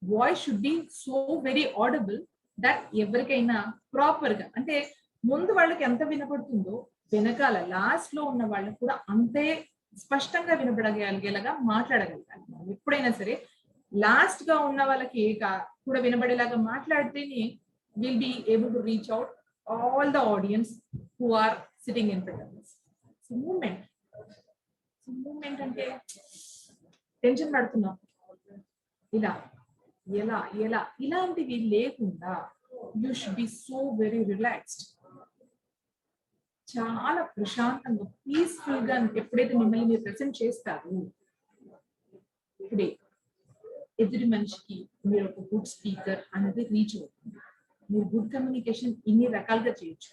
voice should be so very audible that ఎవరికైనా ప్రాపర్ గా, అంటే ముందు వాళ్ళకి ఎంత వినపడుతుందో వెనకాల లాస్ట్ లో ఉన్న వాళ్ళకి కూడా అంతే స్పష్టంగా వినపడగలిగేలాగా మాట్లాడగలగాలి. మనం ఎప్పుడైనా సరే లాస్ట్ గా ఉన్న వాళ్ళకి కూడా వినబడేలాగా మాట్లాడితేనే will be able to reach out all the audience who are sitting in front of us. Moment అంటే టెన్షన్ పడుతున్నాం, ఇలా ఎలా ఎలా ఇలాంటివి లేకుండా you should be so very relaxed, చాలా ప్రశాంతంగా పీస్ఫుల్ గా ఎప్పుడైతే మిమ్మల్ని మీరు ప్రెజెంట్ చేస్తారు, ఇప్పుడే ఎదుటి మనిషికి మీరు ఒక గుడ్ స్పీకర్ అనేది రీచ్ అవుతుంది. మీరు గుడ్ కమ్యూనికేషన్ ఇన్ని రకాలుగా చేయొచ్చు.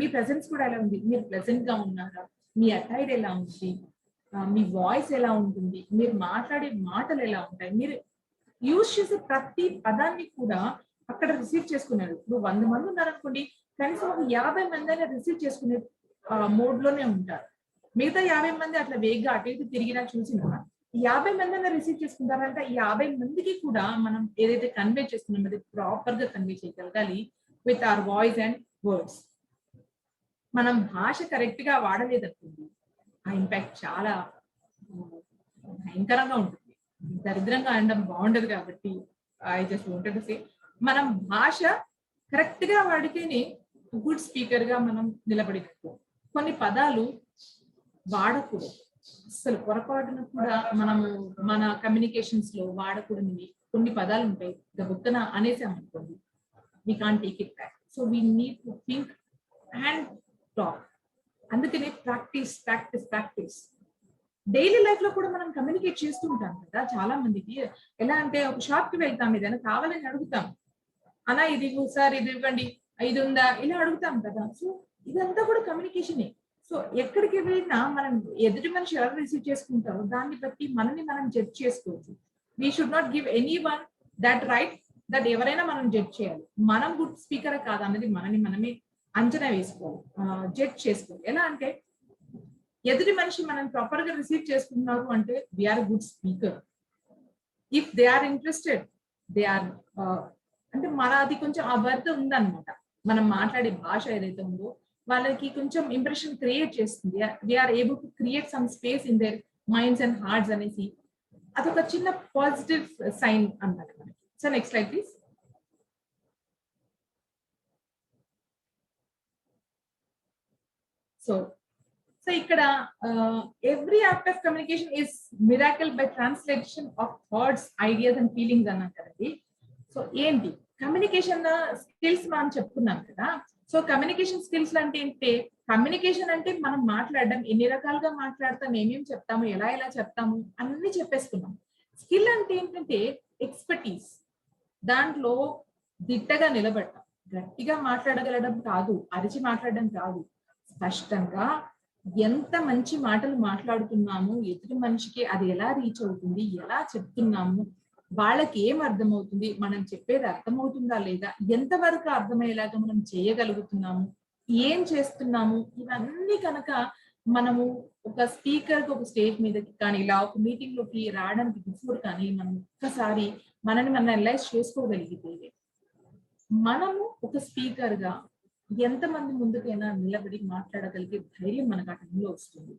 మీ ప్రెజెన్స్ కూడా ఎలా ఉంది, మీరు ప్లెజెంట్ గా ఉన్నారా, మీ అటైర్ ఎలా ఉంది, మీ వాయిస్ ఎలా ఉంటుంది, మీరు మాట్లాడే మాటలు ఎలా ఉంటాయి, మీరు యూజ్ చేసే ప్రతి పదాన్ని కూడా అక్కడ రిసీవ్ చేసుకున్నారు. ఇప్పుడు 100 మంది ఉన్నారనుకోండి, కనీసం ఒక 50 మంది అయినా రిసీవ్ చేసుకునే మోడ్ లోనే ఉంటారు. మిగతా 50 మంది అట్లా వేగంగా అటు ఇటు తిరిగినా చూసినా 50 మంది అయినా రిసీవ్ చేసుకుంటారంటే ఈ 50 మందికి కూడా మనం ఏదైతే కన్వే చేస్తున్నామో అది ప్రాపర్ గా కన్వే చేయగలగాలి with our voice and words. మనం భాష కరెక్ట్ గా వాడలేదనుకోండి, ఆ ఇంపాక్ట్ చాలా భయంకరంగా ఉంటుంది. దరిద్రంగా అనడం బాగుండదు కాబట్టి I just wanted to say, మనం భాష కరెక్ట్ గా వాడితేనే గుడ్ స్పీకర్ గా మనం నిలబడినట్టు. కొన్ని పదాలు వాడకూడదు, అసలు పొరపాటున కూడా మనము మన కమ్యూనికేషన్స్ లో వాడకూడనివి కొన్ని పదాలు ఉంటాయి. గబుక్కన అనేసామనుకోండి, we can't take it back. So we need to think and talk. అందుకనే ప్రాక్టీస్. డైలీ లైఫ్ లో కూడా మనం కమ్యూనికేట్ చేస్తూ ఉంటాం కదా. చాలా మందికి ఎలా అంటే, ఒక షాప్ కి వెళ్తాం, ఏదైనా కావాలని అడుగుతాం, అలా ఇది సార్ ఇది ఇవ్వండి, ఇది ఉందా, ఇలా అడుగుతాం కదా. సో ఇదంతా కూడా కమ్యూనికేషనే. సో ఎక్కడికి వెళ్ళినా మనం ఎదుటి మనిషి ఎవరు రిసీవ్ చేసుకుంటారో దాన్ని బట్టి మనల్ని మనం జడ్జ్ చేసుకోవచ్చు. We should not give any one that right that ఎవరైనా మనం జడ్జ్ చేయాలి. మనం గుడ్ స్పీకర్ కాదు అన్నది మనని మనమే అంచనా వేసుకోవాలి, జడ్జ్ చేసుకోవాలి. ఎలా అంటే, ఎదుటి మనిషి మనం ప్రాపర్ గా రిసీవ్ చేసుకున్నారు అంటే we are good speaker. If they are interested, they are అంటే మన అది కొంచెం ఆ వర్త్ ఉందన్నమాట. మనం మాట్లాడే భాష ఏదైతే ఉందో వాళ్ళకి కొంచెం ఇంప్రెషన్ క్రియేట్ చేస్తుంది. We're able to create some space in their minds and hearts అనేసి అదొక చిన్న పాజిటివ్ సైన్ అన్నమాట మనకి. So next slide please. So ఇక్కడ every act of communication is miracle by translation of thoughts, ideas and feelings అన్నాం కదండి. సో ఏంటి కమ్యూనికేషన్ స్కిల్స్ మనం చెప్పుకున్నాం కదా. సో కమ్యూనికేషన్ స్కిల్స్ అంటే ఏంటి? కమ్యూనికేషన్ అంటే మనం మాట్లాడడం, ఎన్ని రకాలుగా మాట్లాడతాం, ఏమేమి చెప్తాము, ఎలా ఎలా చెప్తాము అన్ని చెప్పేసుకున్నాం. స్కిల్ అంటే ఏంటంటే ఎక్స్పర్టీస్, దాంట్లో దిట్టగా నిలబడటం, గట్టిగా మాట్లాడగలడం కాదు, అరిచి మాట్లాడడం కాదు, స్పష్టంగా ఎంత మంచి మాటలు మాట్లాడుతున్నాము, ఎదుటి మనిషికి అది ఎలా రీచ్ అవుతుంది, ఎలా చెప్తున్నాము, వాళ్ళకి ఏం అర్థమవుతుంది, మనం చెప్పేది అర్థమవుతుందా లేదా, ఎంతవరకు అర్థమయ్యేలాగా మనం చేయగలుగుతున్నాము, ఏం చేస్తున్నాము, ఇవన్నీ కనుక మనము ఒక స్పీకర్ ఒక స్టేజ్ మీదకి కానీ ఇలా ఒక మీటింగ్ లోకి రావడానికి బిఫోర్ కానీ మనం ఒక్కసారి మనని మనం అనలైజ్ చేసుకోగలిగితే మనము ఒక స్పీకర్ గా ఎంతమంది ముందుకైనా నిలబడి మాట్లాడగలిగే ధైర్యం మనకు ఆ టైంలో వస్తుంది.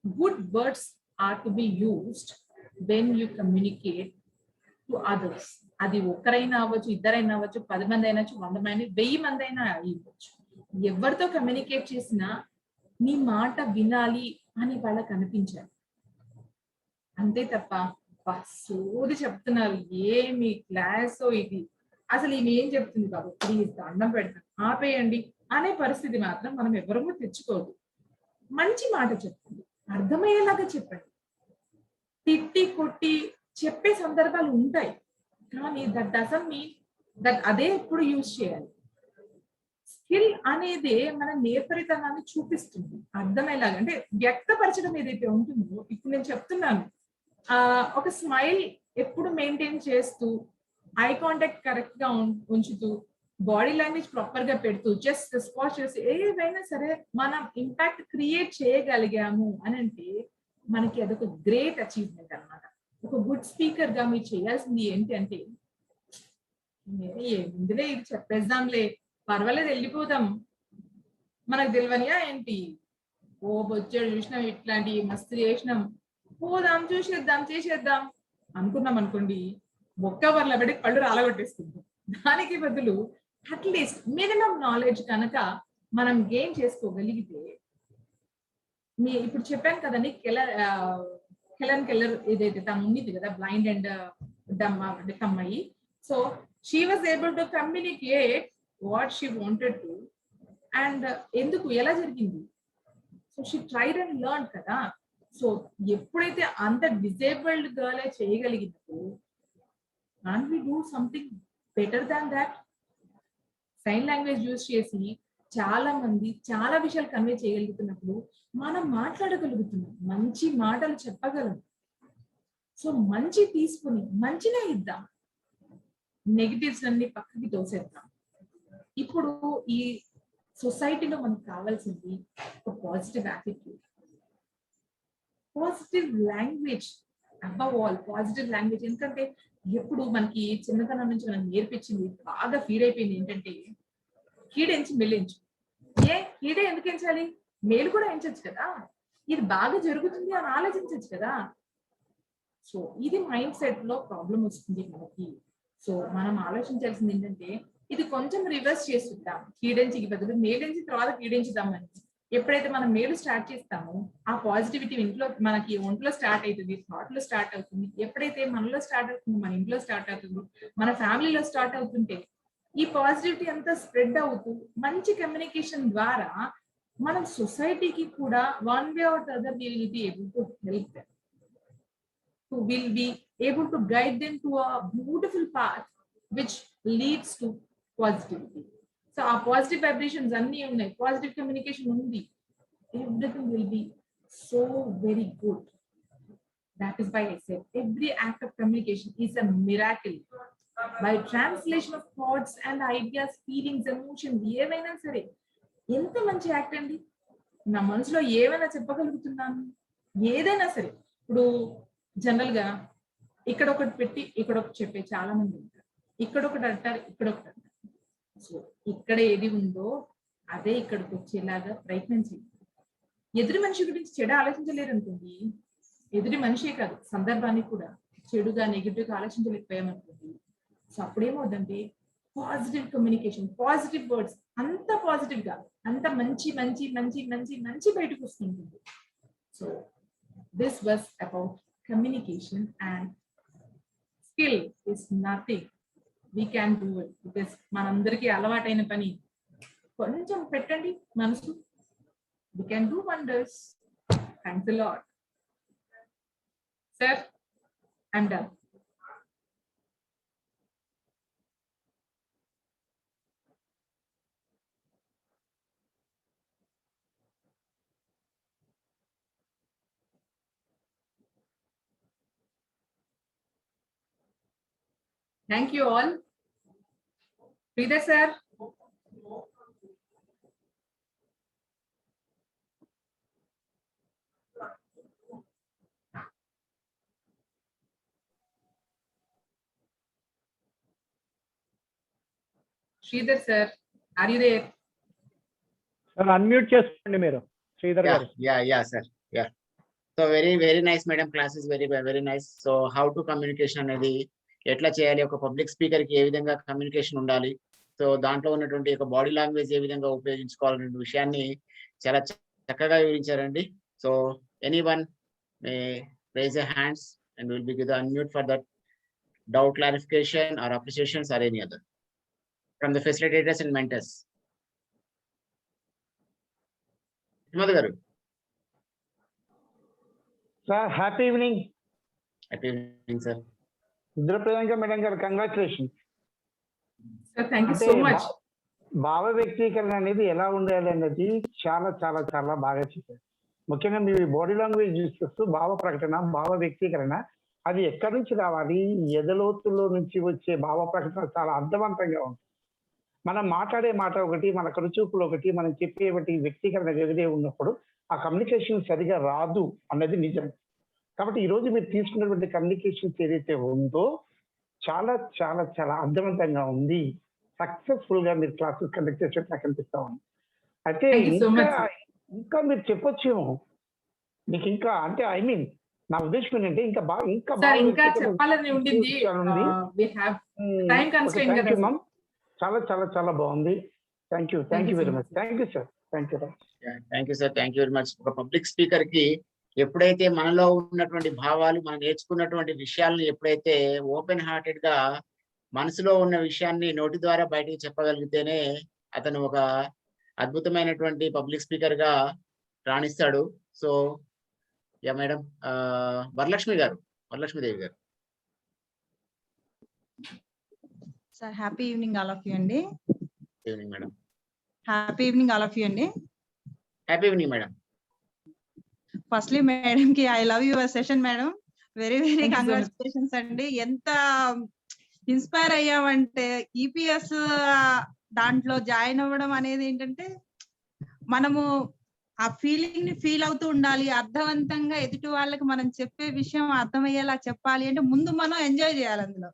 Good words are to be used when you communicate to others. అది ఒక్కరైనా అవ్వచ్చు, ఇద్దరైనా అవ్వచ్చు, 10 మంది అయినా 100 మంది, 1000 మంది అయినా అవ్వచ్చు. ఎవరితో కమ్యూనికేట్ చేసినా నీ మాట వినాలి అని వాళ్ళకి అనిపించాలి. అంతే తప్ప సోది చెప్తున్నారు, ఏమి క్లాసో ఇది, అసలు ఈమె ఏం చెప్తుంది బాబు, ప్లీజ్ దండం పెడతాను ఆపేయండి అనే పరిస్థితి మాత్రం మనం ఎవరూ తెచ్చుకోవద్దు. మంచి మాట చెప్పండి, అర్థమయ్యేలాగా చెప్పండి. తిట్టి కొట్టి చెప్పే సందర్భాలు ఉంటాయి, కానీ దట్ డజంట్ మీన్ దట్ అదే ఎప్పుడు యూజ్ చేయాలి. స్కిల్ అనేది మన నేర్పరితనాన్ని చూపిస్తుంది అర్థమయ్యేలాగా, అంటే వ్యక్తపరచడం ఏదైతే ఉంటుందో. ఇప్పుడు నేను చెప్తున్నాను, ఒక స్మైల్ ఎప్పుడు మెయింటైన్ చేస్తూ, ఐ కాంటాక్ట్ కరెక్ట్ గా ఉంచుతూ, బాడీ లాంగ్వేజ్ ప్రాపర్ గా పెడుతూ, జస్ట్ రెస్పాన్స్ చేసి ఏదైనా సరే మనం ఇంపాక్ట్ క్రియేట్ చేయగలిగాము అని అంటే మనకి అదొక గ్రేట్ అచీవ్మెంట్ అన్నమాట. ఒక గుడ్ స్పీకర్ గా మీరు చేయాల్సింది ఏంటి అంటే, ముందులే ఇది చెప్పేద్దాంలే, పర్వాలేదు వెళ్ళిపోదాం, మనకు తెలియనియా ఏంటి, ఓ బొచ్చాడు చూసినాం, ఇట్లాంటి మస్తు చేసినాం, పోదాం చూసేద్దాం చేసేద్దాం అనుకున్నాం అనుకోండి, ఒక్క వర్ల పెట్టి కళ్ళు రాలగొట్టేసుకుంటాం. దానికి బదులు అట్లీస్ట్ మినిమం నాలెడ్జ్ కనుక మనం గెయిన్ చేసుకోగలిగితే, ఇప్పుడు చెప్పాను కదండి, హెలెన్ కెల్లర్ ఏదైతే తను ఉంది కదా, బ్లైండ్ అండ్ డమ్ అమ్మాయి. So she was able to communicate what she wanted to, and ఎందుకు ఎలా జరిగింది, so she tried and learn కదా. సో ఎప్పుడైతే అంత డిజేబుల్డ్ గర్ల్ చేయగలిగినప్పుడు, can we do something better than that? Sign language use చేసి చాలా మంది చాలా విషయాలు కన్వే చేయగలుగుతున్నప్పుడు మనం మాట్లాడగలుగుతున్నాం, మంచి మాటలు చెప్పగలం. సో మంచి తీసుకుని మంచినే ఇద్దాం, నెగిటివ్స్ అన్ని పక్కకి తోసేద్దాం. ఇప్పుడు ఈ సొసైటీలో మనకు కావాల్సింది ఒక positive attitude, positive language, above all positive language. ఎందుకంటే ఎప్పుడు మనకి చిన్నతనం నుంచి మనం నేర్పించింది, బాగా ఫీడ్ అయిపోయింది ఏంటంటే, కీడెంచి మెల్లించు. కీడే ఎందుకు ఎంచాలి, మేలు కూడా ఎంచచ్చు కదా, ఇది బాగా జరుగుతుంది అని ఆలోచించచ్చు కదా. సో ఇది మైండ్ సెట్ లో ప్రాబ్లం వస్తుంది మనకి. సో మనం ఆలోచించాల్సింది ఏంటంటే, ఇది కొంచెం రివర్స్ చేస్తుంటాం, కీడెంచికి బదులు మేలెంచి తర్వాత కీడెంచుదామని. ఎప్పుడైతే మనం మేలు స్టార్ట్ చేస్తామో, ఆ పాజిటివిటీ ఇంట్లో మనకి ఒంట్లో స్టార్ట్ అవుతుంది, థాట్ లో స్టార్ట్ అవుతుంది. ఎప్పుడైతే మనలో స్టార్ట్ అవుతుందో, మన ఇంట్లో స్టార్ట్ అవుతుందో, మన ఫ్యామిలీలో స్టార్ట్ అవుతుంటే, ఈ పాజిటివిటీ అంతా స్ప్రెడ్ అవుతూ మంచి కమ్యూనికేషన్ ద్వారా మనం సొసైటీకి కూడా one way or the other will be able to help them, will be able to guide them to a beautiful path which leads to positivity. So ఆ పాజిటివ్ వైబ్రేషన్స్ అన్ని ఉన్నాయి, పాజిటివ్ కమ్యూనికేషన్ ఉంది, everything will be so very good. That is why I said every act of communication is a miracle. By translation of thoughts and ideas, feelings, emotions, ఏవైనా సరే ఎంత మంచి యాక్ట్ అండి. నా మనసులో ఏమైనా చెప్పగలుగుతున్నాను, ఏదైనా సరే. ఇప్పుడు జనరల్ గా ఇక్కడ ఒకటి పెట్టి ఇక్కడ ఒకటి చెప్పే చాలా మంది ఉంటారు, ఇక్కడ ఒకటి అంటారు, ఇక్కడ ఒకటి అంటారు. సో ఇక్కడ ఏది ఉందో అదే ఇక్కడికి వచ్చేలాగా ప్రయత్నం చేయండి. ఎదుటి మనిషి గురించి చెడు ఆలోచించలేరు అనుకోండి, ఎదుటి మనిషే కాదు సందర్భాన్ని కూడా చెడుగా నెగిటివ్ గా ఆలోచించలేకపోయామనుకోండి, సో అప్పుడేమవుతుందంటే పాజిటివ్ కమ్యూనికేషన్, పాజిటివ్ వర్డ్స్, అంత పాజిటివ్ గా అంత మంచి మంచి మంచి మంచి మంచి బయటకు వస్తుంటుంది. So this was about communication, and skill is nothing, we can do it. Because మనందరికీ అలవాటైన పని కొంచెం పెట్టండి మనసు, we can do wonders. Thanks a lot. Sir, I'm done. Thank you all. Sridhar sir. Sridhar sir, are you there? Sir unmute చేసుకోండి మీరు, శ్రీధర్ గారు. Yeah, sir. Yeah. So very nice, madam. Class is very nice. So how to communication అనేది ఎట్లా చేయాలి, ఒక పబ్లిక్ స్పీకర్ కి ఏ విధంగా కమ్యూనికేషన్ ఉండాలి, సో దాంట్లో ఉన్నటువంటి ఒక బాడీ లాంగ్వేజ్ ఏ విధంగా ఉపయోగించుకోవాలనే విషయాన్ని చాలా చక్కగా వివరించారండి. So anyone may raise your hands and we'll be give the unmute for that doubt clarification or appreciations or any other from the facilitators and mentors. Madhu garu, sir happy evening. happy evening sir. Rudrapriyanka madam గారు, congratulation. Sir thank you so much. భావ వ్యక్తీకరణ అనేది ఎలా ఉండాలి అనేది చాలా చాలా చాలా బాగా చెప్పారు. ముఖ్యంగా మీ బాడీ లాంగ్వేజ్ చూస్తూ భావ ప్రకటన, భావ వ్యక్తీకరణ అది ఎక్కడి నుంచి రావాలి, ఎదలోతుల్లో నుంచి వచ్చే భావ ప్రకటన చాలా అర్థవంతంగా ఉంటుంది. మనం మాట్లాడే మాట ఒకటి, మన కరుచూపులు ఒకటి, మనం చెప్పే వ్యక్తీకరణ వేరే ఉన్నప్పుడు ఆ కమ్యూనికేషన్ సరిగా రాదు అన్నది నిజం. కాబట్టి ఈ రోజు మీరు తీసుకున్నటువంటి కమ్యూనికేషన్స్ ఏదైతే ఉందో చాలా చాలా చాలా అర్థవంతంగా ఉంది. సక్సెస్ఫుల్ గా మీరు క్లాసెస్ కండక్ట్ చేసినట్టు నాకు అనిపిస్తా ఉంది. అయితే ఇంకా మీరు చెప్పొచ్చేమో మీకు ఇంకా, అంటే ఐ మీన్ నా ఉద్దేశం ఏంటంటే ఇంకా చెప్పాలని ఉండింది. చాలా చాలా చాలా బాగుంది. Thank you very much. Thank you sir. Thank you sir. Thank you very much. ఒక పబ్లిక్ స్పీకర్ కి ఎప్పుడైతే మనలో ఉన్నటువంటి భావాలు, మనం నేర్చుకున్నటువంటి విషయాలను ఎప్పుడైతే ఓపెన్ హార్టెడ్ గా మనసులో ఉన్న విషయాన్ని నోటి ద్వారా బయటకు చెప్పగలిగితేనే అతను ఒక అద్భుతమైనటువంటి పబ్లిక్ స్పీకర్ గా రాణిస్తాడు. సో యా మేడం, వరలక్ష్మీదేవి గారు. Sir happy evening all of you అండి. Evening madam. Happy evening all of you అండి. Happy evening madam. Firstly madam కి I love your session madam. Very very congratulations అండి. ఎంత ఇన్స్పైర్ అయ్యామంటే ఈపీఎస్ దాంట్లో జాయిన్ అవ్వడం అనేది ఏంటంటే మనము ఆ ఫీలింగ్ ని ఫీల్ అవుతూ ఉండాలి. అర్థవంతంగా ఎదుటి వాళ్ళకి మనం చెప్పే విషయం అర్థమయ్యేలా చెప్పాలి అంటే ముందు మనం ఎంజాయ్ చేయాలి. అందులో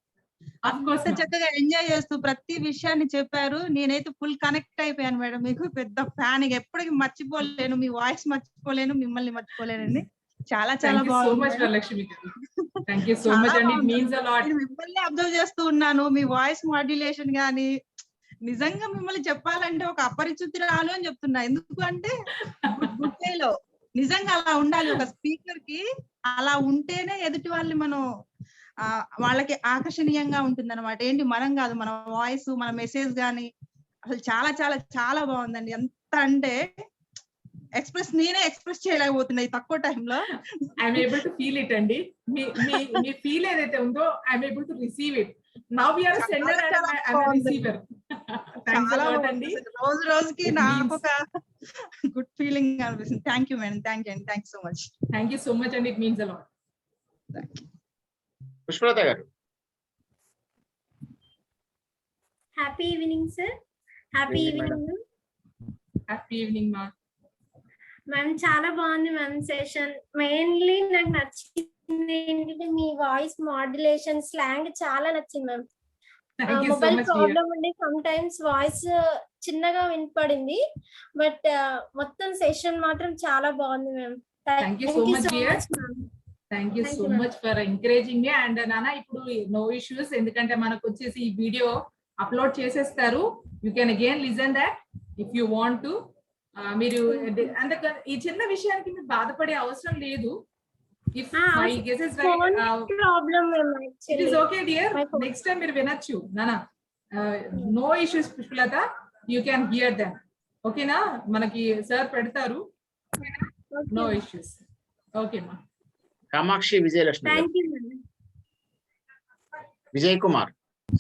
అంత చక్కగా ఎంజాయ్ చేస్తూ ప్రతి విషయాన్ని చెప్పారు. నేనైతే ఫుల్ కనెక్ట్ అయిపోయాను మేడం. మీకు పెద్ద ఫ్యాన్. ఎప్పటికీ మర్చిపోలేను, మీ వాయిస్ మర్చిపోలేను, మిమ్మల్ని మర్చిపోలేనండి. చాలా చాలా బాగుంది. మిమ్మల్ని అబ్జర్వ్ చేస్తూ ఉన్నాను. మీ వాయిస్ మాడ్యులేషన్ గానీ నిజంగా మిమ్మల్ని చెప్పాలంటే ఒక అపరిచితురాలు అని చెప్తున్నా. ఎందుకంటే గుడ్డేలో నిజంగా అలా ఉండాలి. ఒక స్పీకర్ కి అలా ఉంటేనే ఎదుటి వాళ్ళని మనం వాళ్ళకి ఆకర్షణీయంగా ఉంటుంది అనమాట. ఏంటి మనం కాదు, మన వాయిస్, మన మెసేజ్ గానీ అసలు చాలా చాలా చాలా బాగుందండి. ఎంత అంటే నేనే ఎక్స్ప్రెస్ చేయలేకపోతున్నా ఈ తక్కువ టైంలో. I'm able to feel it అండి. మీ ఫీల్ ఏదైతే ఉందో I'm able to receive it. Now we are sender and I am receiver. Thanks a lot అండి. రోజుకి నాకు ఒక గుడ్ ఫీలింగ్ అనిపిస్తుంది. Thank you madam. Thank you అండి. Thank so much. Thank you so much అండి. It means a lot. Pushpalatha గారు. Happy evening sir. Happy evening. Happy evening మా. మ్యామ్ చాలా బాగుంది మ్యామ్ సెషన్. మెయిన్లీ నాకు నచ్చింది ఏంటంటే మీ వాయిస్ మాడ్యులేషన్, స్లాంగ్ చాలా నచ్చింది మ్యామ్. మొబైల్ ప్రాబ్లం ఉండి సమ్ టైమ్స్ వాయిస్ చిన్నగా వినపడింది, బట్ మొత్తం సెషన్ మాత్రం చాలా బాగుంది ma'am. Thank you so much ma'am. Thank you so much for encouraging me. And నాన్న ఇప్పుడు నో ఇష్యూస్, ఎందుకంటే మనకు వచ్చేసి ఈ వీడియో అప్లోడ్ చేసేస్తారు. You can again listen that if you want to. మీరు అందుకని ఈ చిన్న విషయానికి మీరు బాధపడే అవసరం లేదు. If my guess is right, problem it is okay dear. Next time మీరు వినొచ్చు నానా. No issues Pushpalatha, you can hear them. ఓకేనా? మనకి సార్ పెడతారు. No issues. ఓకే మా. Kamakshi Vijayalakshmi. Thank you madam. Vijay Kumar,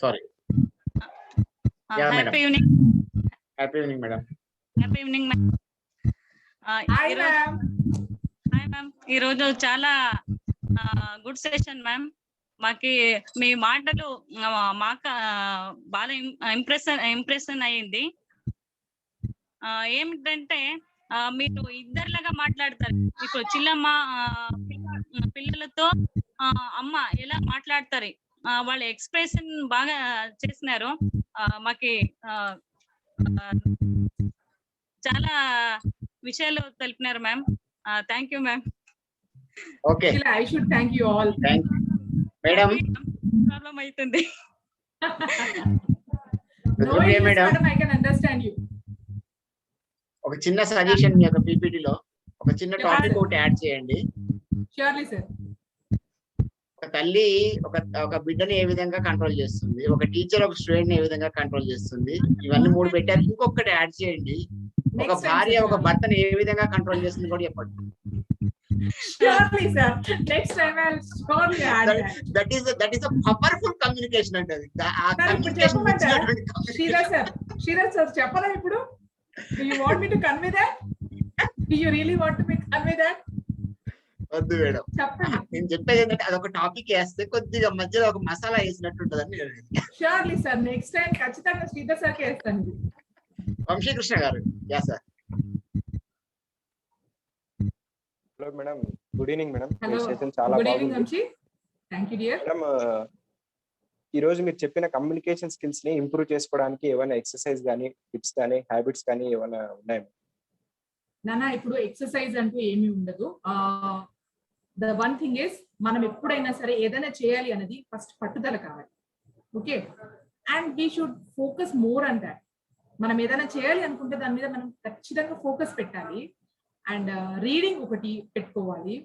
sorry. Happy evening. Happy evening madam. Happy evening ma'am. Hi ma'am. ఈరోజు చాలా గుడ్ సెషన్ మ్యామ్. మాకి మీ మాటలు మాకు బాగా ఇంప్రెషన్ అయ్యింది. ఏమిటంటే మీరు ఇద్దరిలాగా మాట్లాడతారు. ఇప్పుడు చిల్లమ్మ పిల్లలతో అమ్మ ఎలా మాట్లాడతారు, వాళ్ళ ఎక్స్ప్రెషన్ బాగా చేసినారు. మాకి చాలా విషయాలు తెలిపినారు ma'am. Thank you ma'am. Okay, I should thank you all. Madam problem అవుతుంది. No issues, madam. I can understand you. ఒక చిన్న సజెషన్ మీ యొక్క పీపీటీలో ఒక చిన్న Yeah, టాపిక్ sir. ఒకటి యాడ్ చేయండి. Surely, sir. ఒక తల్లి ఒక బిడ్డని ఏ విధంగా కంట్రోల్ చేస్తుంది, ఒక టీచర్ ఒక స్టూడెంట్ ని ఏ విధంగా కంట్రోల్ చేస్తుంది, ఇవన్నీ 3 పెట్టారు. ఇంకొకటి యాడ్ చేయండి, ఒక Next time, భార్య sir. ఒక భర్తని ఏ విధంగా కంట్రోల్ చేస్తుంది కూడా చెప్పండి. Surely, sir. Next time I'll surely add that. That is a powerful communication అంటే అది. ఆ Sir, ఇప్పుడు కమ్యూనికేషన్ చెప్పమంటారా? ఇచ్చినటువంటి Sridhar sir, Sridhar sir, చెప్పరా ఇప్పుడు? Do you want me to convey that? Do you really want me to convey that? వద్దు మేడం, చెప్పండి. నేను చెప్పేది ఏంటంటే అదొక టాపిక్ వేస్తే కొద్దిగా మధ్యలో ఒక మసాలా వేసినట్టు ఉంటుందని నేను అనేది. Surely, sir. Next time ఖచ్చితంగా శ్రీధర్ sir కి వేస్తాను ఇది. వంశీకృష్ణ గారు. Yeah sir. Hello madam, good evening madam. Hello. Session చాలా Good evening, బాగుంది Vamsi. Thank you, dear. Madam. ఈ రోజు మీరు చెప్పిన కమ్యూనికేషన్ స్కిల్స్ ని ఇంప్రూవ్ చేసుకోవడానికి ఏమైనా ఎక్సర్సైజ్ కానీ, టిప్స్ కానీ, హ్యాబిట్స్ కానీ ఏమైనా ఉన్నాయా? నానా ఇప్పుడు ఎక్సర్సైజ్ అంటూ ఏమీ ఉండదు. ద వన్ థింగ్ ఇస్ మనం ఎప్పుడైనా సరే ఏదైనా చేయాలి అనేది ఫస్ట్ పట్టుదల కావాలి. Okay, and we should focus more on that. మనం ఏదైనా చేయాలి అనుకుంటే దాని మీద మనం ఖచ్చితంగా ఫోకస్ పెట్టాలి. అండ్ రీడింగ్ ఒకటి పెట్టుకోవాలి.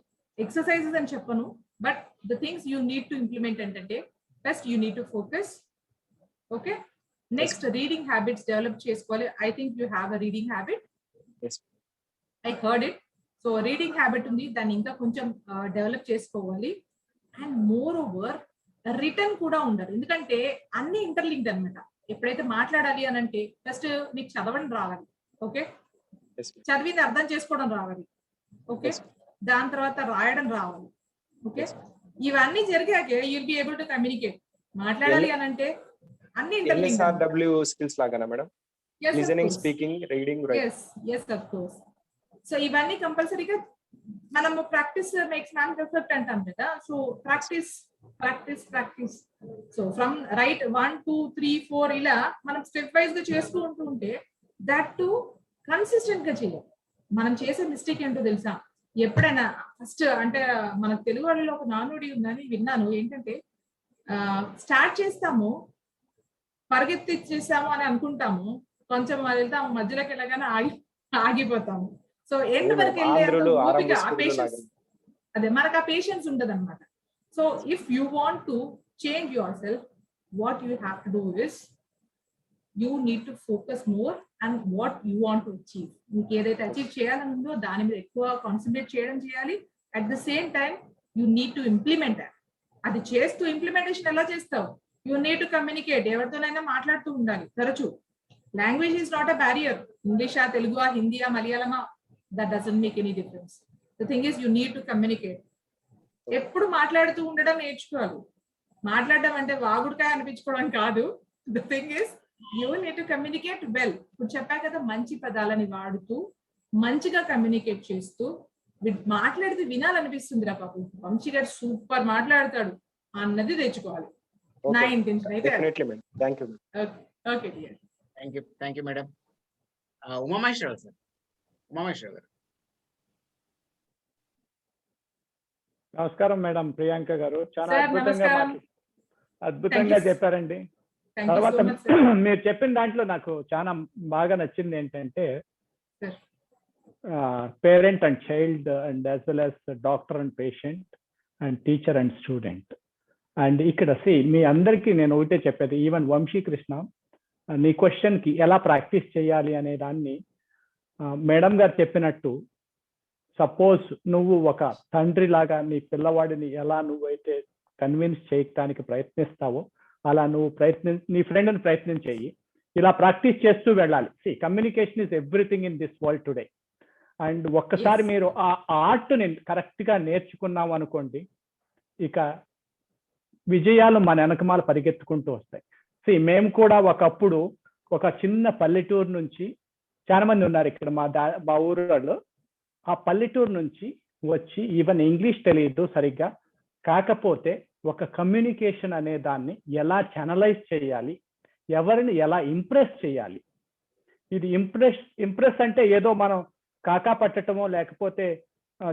ఎక్సర్సైజెస్ అని చెప్పను, but the things you need to implement ఏంటంటే first you need to focus. Okay, next reading habits develop చేసుకోవాలి. I think you have a reading habit. I heard it. So reading habit ఉంది, దాన్ని ఇంకా కొంచెం డెవలప్ చేసుకోవాలి. అండ్ మోర్ ఓవర్ రిటర్న్ కూడా ఉండాలి, ఎందుకంటే అన్ని ఇంటర్లింక్డ్ అనమాట. ఎప్పుడైతే మాట్లాడాలి అని అంటే ఫస్ట్ నీకు చదవడం రావాలి. ఓకే, చదివింది అర్థం చేసుకోవడం రావాలి. ఓకే, దాని తర్వాత రాయడం రావాలి. ఓకే, ఇవన్నీ జరిగాకే you'll be able to communicate. మాట్లాడాలి అని అంటే అన్ని ఇంటర్లింక్డ్. LSRW స్కిల్స్ లాగానా madam? Listening, speaking, reading, writing. yes of course. So ఇవన్నీ కంపల్సరీగా మనము ప్రాక్టీస్ మేక్స్ మ్యాన్ పర్ఫెక్ట్ అంటాం కదా. So practice practice practice. So from right 1 2 3 4 ఇలా మనం స్టెప్ వైజ్ గా చేస్తూ ఉంటే దట్ టు కన్సిస్టెంట్ గా చేయాలి. మనం చేసే మిస్టేక్ ఏంటో తెలుసా? ఎప్పుడైనా ఫస్ట్ అంటే మన తెలుగు వాళ్ళలో ఒక నానుడి ఉందని విన్నాను. ఏంటంటే స్టార్ట్ చేస్తాము, పరిగెత్తిచ్చేసాము అని అనుకుంటాము, కొంచెం వెళ్తాము, మధ్యలోకి వెళ్ళగానే ఆగిపోతాము. సో ఎండ్ వరకు వెళ్ళే అదే మనకు ఆ పేషెన్స్ ఉండదు అనమాట. So if you want to change your self, what you have to do is you need to focus more and what you want to achieve. మీకు ఏదైతే అచీవ్ చేయాలని ఉందో దాని మీద ఎక్కువ కాన్సన్ట్రేట్ చేయడం చేయాలి. At the same time you need to implement that. అది చేస్తూ ఇంప్లిమెంటేషన్ ఎలా చేస్తావు? You need to communicate. ఎవరితోనైనా మాట్లాడుతూ ఉండాలి తరచూ. Language is not a barrier. ఇంగ్లీషా, తెలుగువా, హిందీయా, మలయాళమా, that doesn't make any difference. The thing is you need to communicate. ఎప్పుడు మాట్లాడుతూ ఉండడం నేర్చుకోవాలి. మాట్లాడడం అంటే వాగుడుకాయ అనిపించుకోవడం కాదు. The thing is you need to communicate well. ఇప్పుడు చెప్పా కదా, మంచి పదాలని వాడుతూ మంచిగా కమ్యూనికేట్ చేస్తూ మాట్లాడితే వినాలనిపిస్తుంది. రా పాపం వంశీ గారు సూపర్ మాట్లాడతాడు అన్నది తెచ్చుకోవాలి. నా ఇంటెన్షన్ అయితే. Okay dear. Thank you madam. Umamaheswara sir. Umamaheswara గారు. నమస్కారం మేడం. ప్రియాంక గారు చాలా అద్భుతంగా చెప్పారండి. తర్వాత మీరు చెప్పిన దాంట్లో నాకు చాలా బాగా నచ్చింది ఏంటంటే parent and child and as well as doctor and patient and teacher and student. And ఇక్కడ మీ అందరికీ నేను ఒకటే చెప్పేది, ఈవెన్ వంశీకృష్ణ నీ క్వశ్చన్కి ఎలా ప్రాక్టీస్ చేయాలి అనే దాన్ని మేడం గారు చెప్పినట్టు, సపోజ్ నువ్వు ఒక తండ్రి లాగా నీ పిల్లవాడిని ఎలా నువ్వైతే కన్విన్స్ చేయడానికి ప్రయత్నిస్తావో అలా నువ్వు నీ ఫ్రెండ్ని ప్రయత్నం చేయి. ఇలా ప్రాక్టీస్ చేస్తూ వెళ్ళాలి. Communication is everything in this world today. And ఒక్కసారి మీరు ఆ ఆర్ట్ని కరెక్ట్గా నేర్చుకున్నాం అనుకోండి, ఇక విజయాలు మన వెనకమాల పరిగెత్తుకుంటూ వస్తాయి. మేము కూడా ఒకప్పుడు ఒక చిన్న పల్లెటూరు నుంచి, చాలా మంది ఉన్నారు ఇక్కడ మా ఊళ్ళో, ఆ పల్లెటూరు నుంచి వచ్చి ఈవెన్ ఇంగ్లీష్ తెలియదు సరిగ్గా, కాకపోతే ఒక కమ్యూనికేషన్ అనే దాన్ని ఎలా ఛానలైజ్ చేయాలి, ఎవరిని ఎలా ఇంప్రెస్ చేయాలి. ఇది ఇంప్రెస్ అంటే ఏదో మనం కాకా పట్టడమో లేకపోతే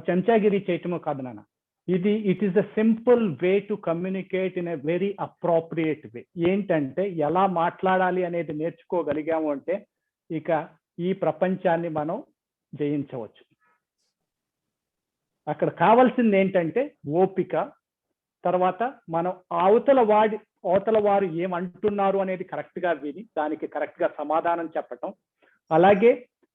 చెంచాగిరి చేయటమో కాదు నాన్న. It is a simple way to communicate in a very appropriate way. ఏంటంటే ఎలా మాట్లాడాలి అనేది నేర్చుకోగలిగాము అంటే ఇక ఈ ప్రపంచాన్ని మనం జయించవచ్చు. అక్కడ కావాల్సింది ఏంటంటే ఓపిక, తర్వాత మనం అవతల వారు ఏమంటున్నారు అనేది కరెక్ట్ గా విని దానికి కరెక్ట్ గా సమాధానం చెప్పటం, అలాగే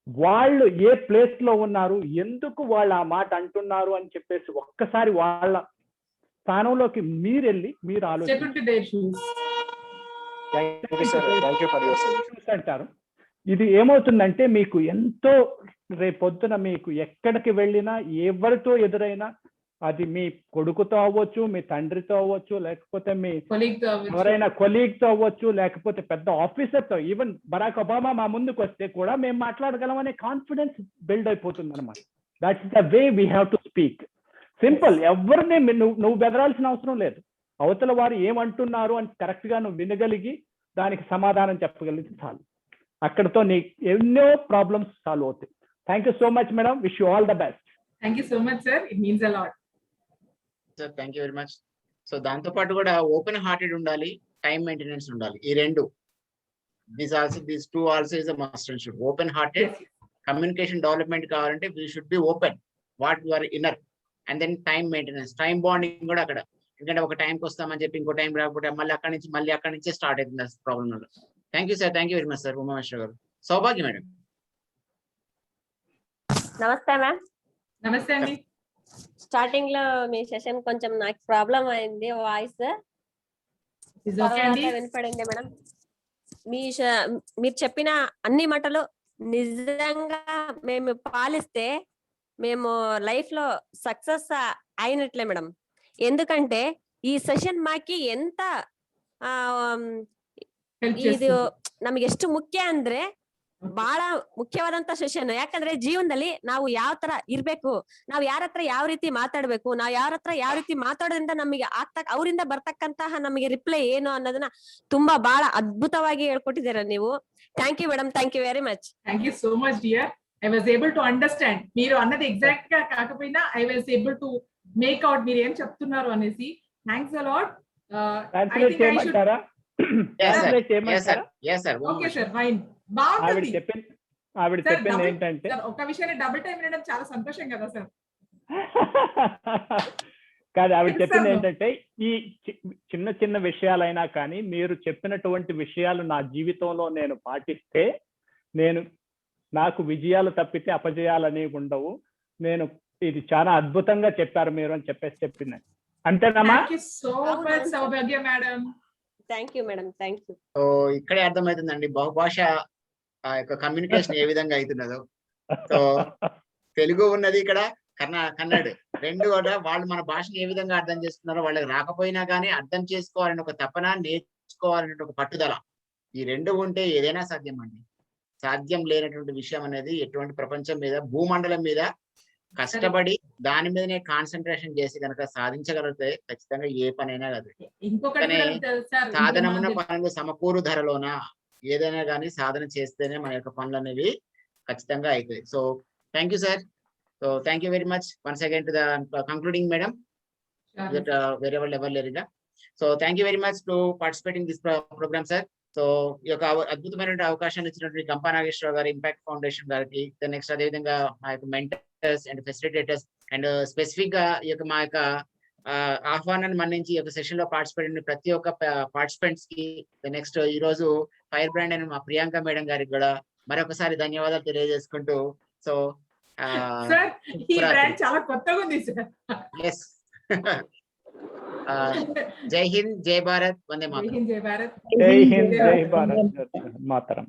వాళ్ళు ఏ ప్లేస్ లో ఉన్నారు, ఎందుకు వాళ్ళు ఆ మాట అంటున్నారు అని చెప్పేసి ఒక్కసారి వాళ్ళ స్థానంలోకి మీరు ఆలోచించండి అంటారు. ఇది ఏమవుతుందంటే మీకు ఎంతో రేపొద్దున మీకు ఎక్కడికి వెళ్ళినా ఎవరితో ఎదురైనా, అది మీ కొడుకుతో అవ్వచ్చు, మీ తండ్రితో అవ్వచ్చు, లేకపోతే మీ ఎవరైనా కొలీగ్ తో అవ్వచ్చు, లేకపోతే పెద్ద ఆఫీసర్ తో, ఈవెన్ బరాక్ ఒబామా మా ముందుకు వస్తే కూడా మేము మాట్లాడగలం అనే కాన్ఫిడెన్స్ బిల్డ్ అయిపోతుంది అనమాట. That's the way we have to speak. Simple. ఎవరిని నువ్వు బెదరాల్సిన అవసరం లేదు. అవతల వారు ఏమంటున్నారు అని కరెక్ట్ గా నువ్వు వినగలిగి దానికి సమాధానం చెప్పగలిగితే చాలు. అక్కడతో నీ ఎన్నో ప్రాబ్లమ్స్ సాల్వ్ అవుతాయి. Thank you so much madam. Wish you all the best. Thank you so much sir. It means a lot. Sir thank you very much. So దాంతో పాటు కూడా ఓపెన్ హార్టెడ్ ఉండాలి, టైం మెయింటెనెన్స్ ఉండాలి. ఈ రెండు these two also is a must and should. Open hearted communication development కావాలంటే we should be open what your inner, and then time maintenance, time bonding కూడా అక్కడ. ఎందుకంటే ఒక టైంకి వస్తామని చెప్పి ఇంకో టైం రాకపోతే మళ్ళీ అక్కడి నుంచే స్టార్ట్ అవుతుంది problem. Thank you sir. Thank you very much sir. Umameshwara గారు. సౌభాగ్య మేడం. నమస్తే మ్యామ్. నమస్తే అండి. స్టార్టింగ్ లో మీ సెషన్ కొంచెం నాకు ప్రాబ్లం అయింది, వాయిస్ వినపడింది మేడం. మీరు చెప్పిన అన్ని మాటలు నిజంగా మేము పాలిస్తే మేము లైఫ్ లో సక్సెస్ అయినట్లే మేడం. ఎందుకంటే ఈ ಸೆಷನ್ ಮಾಕಿ ಎಂತ ಇದು ನಮಗೆ ಎಷ್ಟು ಮುಖ್ಯ ಅಂದ್ರೆ ಬಹಳ ಮುಖ್ಯವಾದಂತ ಸೆಷನ್. ಯಾಕಂದ್ರೆ ಜೀವನದಲ್ಲಿ ನಾವು ಯಾವ ತರ ಇರ್ಬೇಕು, ನಾವ್ ಯಾರ ಹತ್ರ ಯಾವ ರೀತಿ ಮಾತಾಡ್ಬೇಕು, ನಾವ್ ಯಾರ ಹತ್ರ ಯಾವ ರೀತಿ ಮಾತಾಡೋದ್ರಿಂದ ನಮಗೆ ಅವರಿಂದ ಬರ್ತಕ್ಕಂತಹ ನಮಗೆ ರಿಪ್ಲೈ ಏನು ಅನ್ನೋದನ್ನ ತುಂಬಾ ಬಹಳ ಅದ್ಭುತವಾಗಿ ಹೇಳ್ಕೊಟ್ಟಿದ್ದೀರಾ ನೀವು. Thank you madam. Thank you very much. Thank you so much dear. I was able to understand. మీరు అన్నది ఎగ్జాక్ట్ గా కాకపోయినా I was able to make out మీరు ఏం చెప్తున్నారు అనేసి. Thanks a lot. Okay sir, fine. ఆవిడ చెప్పింది ఏంటంటే ఒక విషయాన్ని డబుల్ టైం వినడం చాలా సంతోషం కదా సార్. కాదు, ఆవిడ చెప్పింది ఏంటంటే ఈ చిన్న చిన్న విషయాలైనా కానీ మీరు చెప్పినటువంటి విషయాలు నా జీవితంలో నేను పాటిస్తే నాకు విజయాలు తప్పితే అపజయాలు అనేవి ఉండవు. ఇది చాలా అద్భుతంగా చెప్పారు మీరు అని చెప్పింది. అంతేనమ్మా? Thank you madam. Thank you. So ఇక్కడే అర్థమవుతుందండి బహుభాష యొక్క కమ్యూనికేషన్ ఏ విధంగా అవుతున్నదో. సో తెలుగు ఉన్నది ఇక్కడ, కన్నడ రెండు కూడా వాళ్ళు మన భాషను ఏ విధంగా అర్థం చేసుకున్నారో, వాళ్ళకి రాకపోయినా కానీ అర్థం చేసుకోవాలని ఒక తపన, నేర్చుకోవాలనే ఒక పట్టుదల, ఈ రెండు ఉంటే ఏదైనా సాధ్యం అండి. సాధ్యం లేనటువంటి విషయం అనేది ఎటువంటి ప్రపంచం మీద, భూమండలం మీద కష్టపడి దాని మీదనే కాన్సన్ట్రేషన్ చేసి కనుక సాధించగలిగితే ఖచ్చితంగా ఏ పనైనా కాదు. కానీ సాధనమున్న పనులు సమకూరు ధరలోన ఏదైనా కానీ సాధన చేస్తేనే మన యొక్క పనులు అనేవి ఖచ్చితంగా అవుతాయి. So thank you sir. So thank you very much once again to the concluding madam that wherever level area. So thank you very much to participating in this program sir. So ఈ యొక్క అద్భుతమైన అవకాశాన్ని ఇచ్చినటువంటి గంపా నాగేశ్వరరావు గారి, ఇంపాక్ట్ ఫౌండేషన్ గారికి, నెక్స్ట్ అదేవిధంగా మా యొక్క mentors and facilitators and specific గా ఈ యొక్క మా యొక్క ఆహ్వానాన్ని మన్నించి ఈ యొక్క సెషన్ లో పార్టిసిపేట్ అయిన ప్రతి ఒక్క పార్టిసిపెంట్స్ కి, నెక్స్ట్ ఈ రోజు ఫైర్ బ్రాండ్ అయిన మా ప్రియాంక మేడం గారికి కూడా మరొకసారి ధన్యవాదాలు తెలియజేసుకుంటూ, సో చాలా కొత్తగా ఉంది సార్. ఎస్ జై హింద్, జై భారత్, వందే మాతరం. జై హింద్, జై భారత్. జై హింద్, జై భారత్ మాతరం.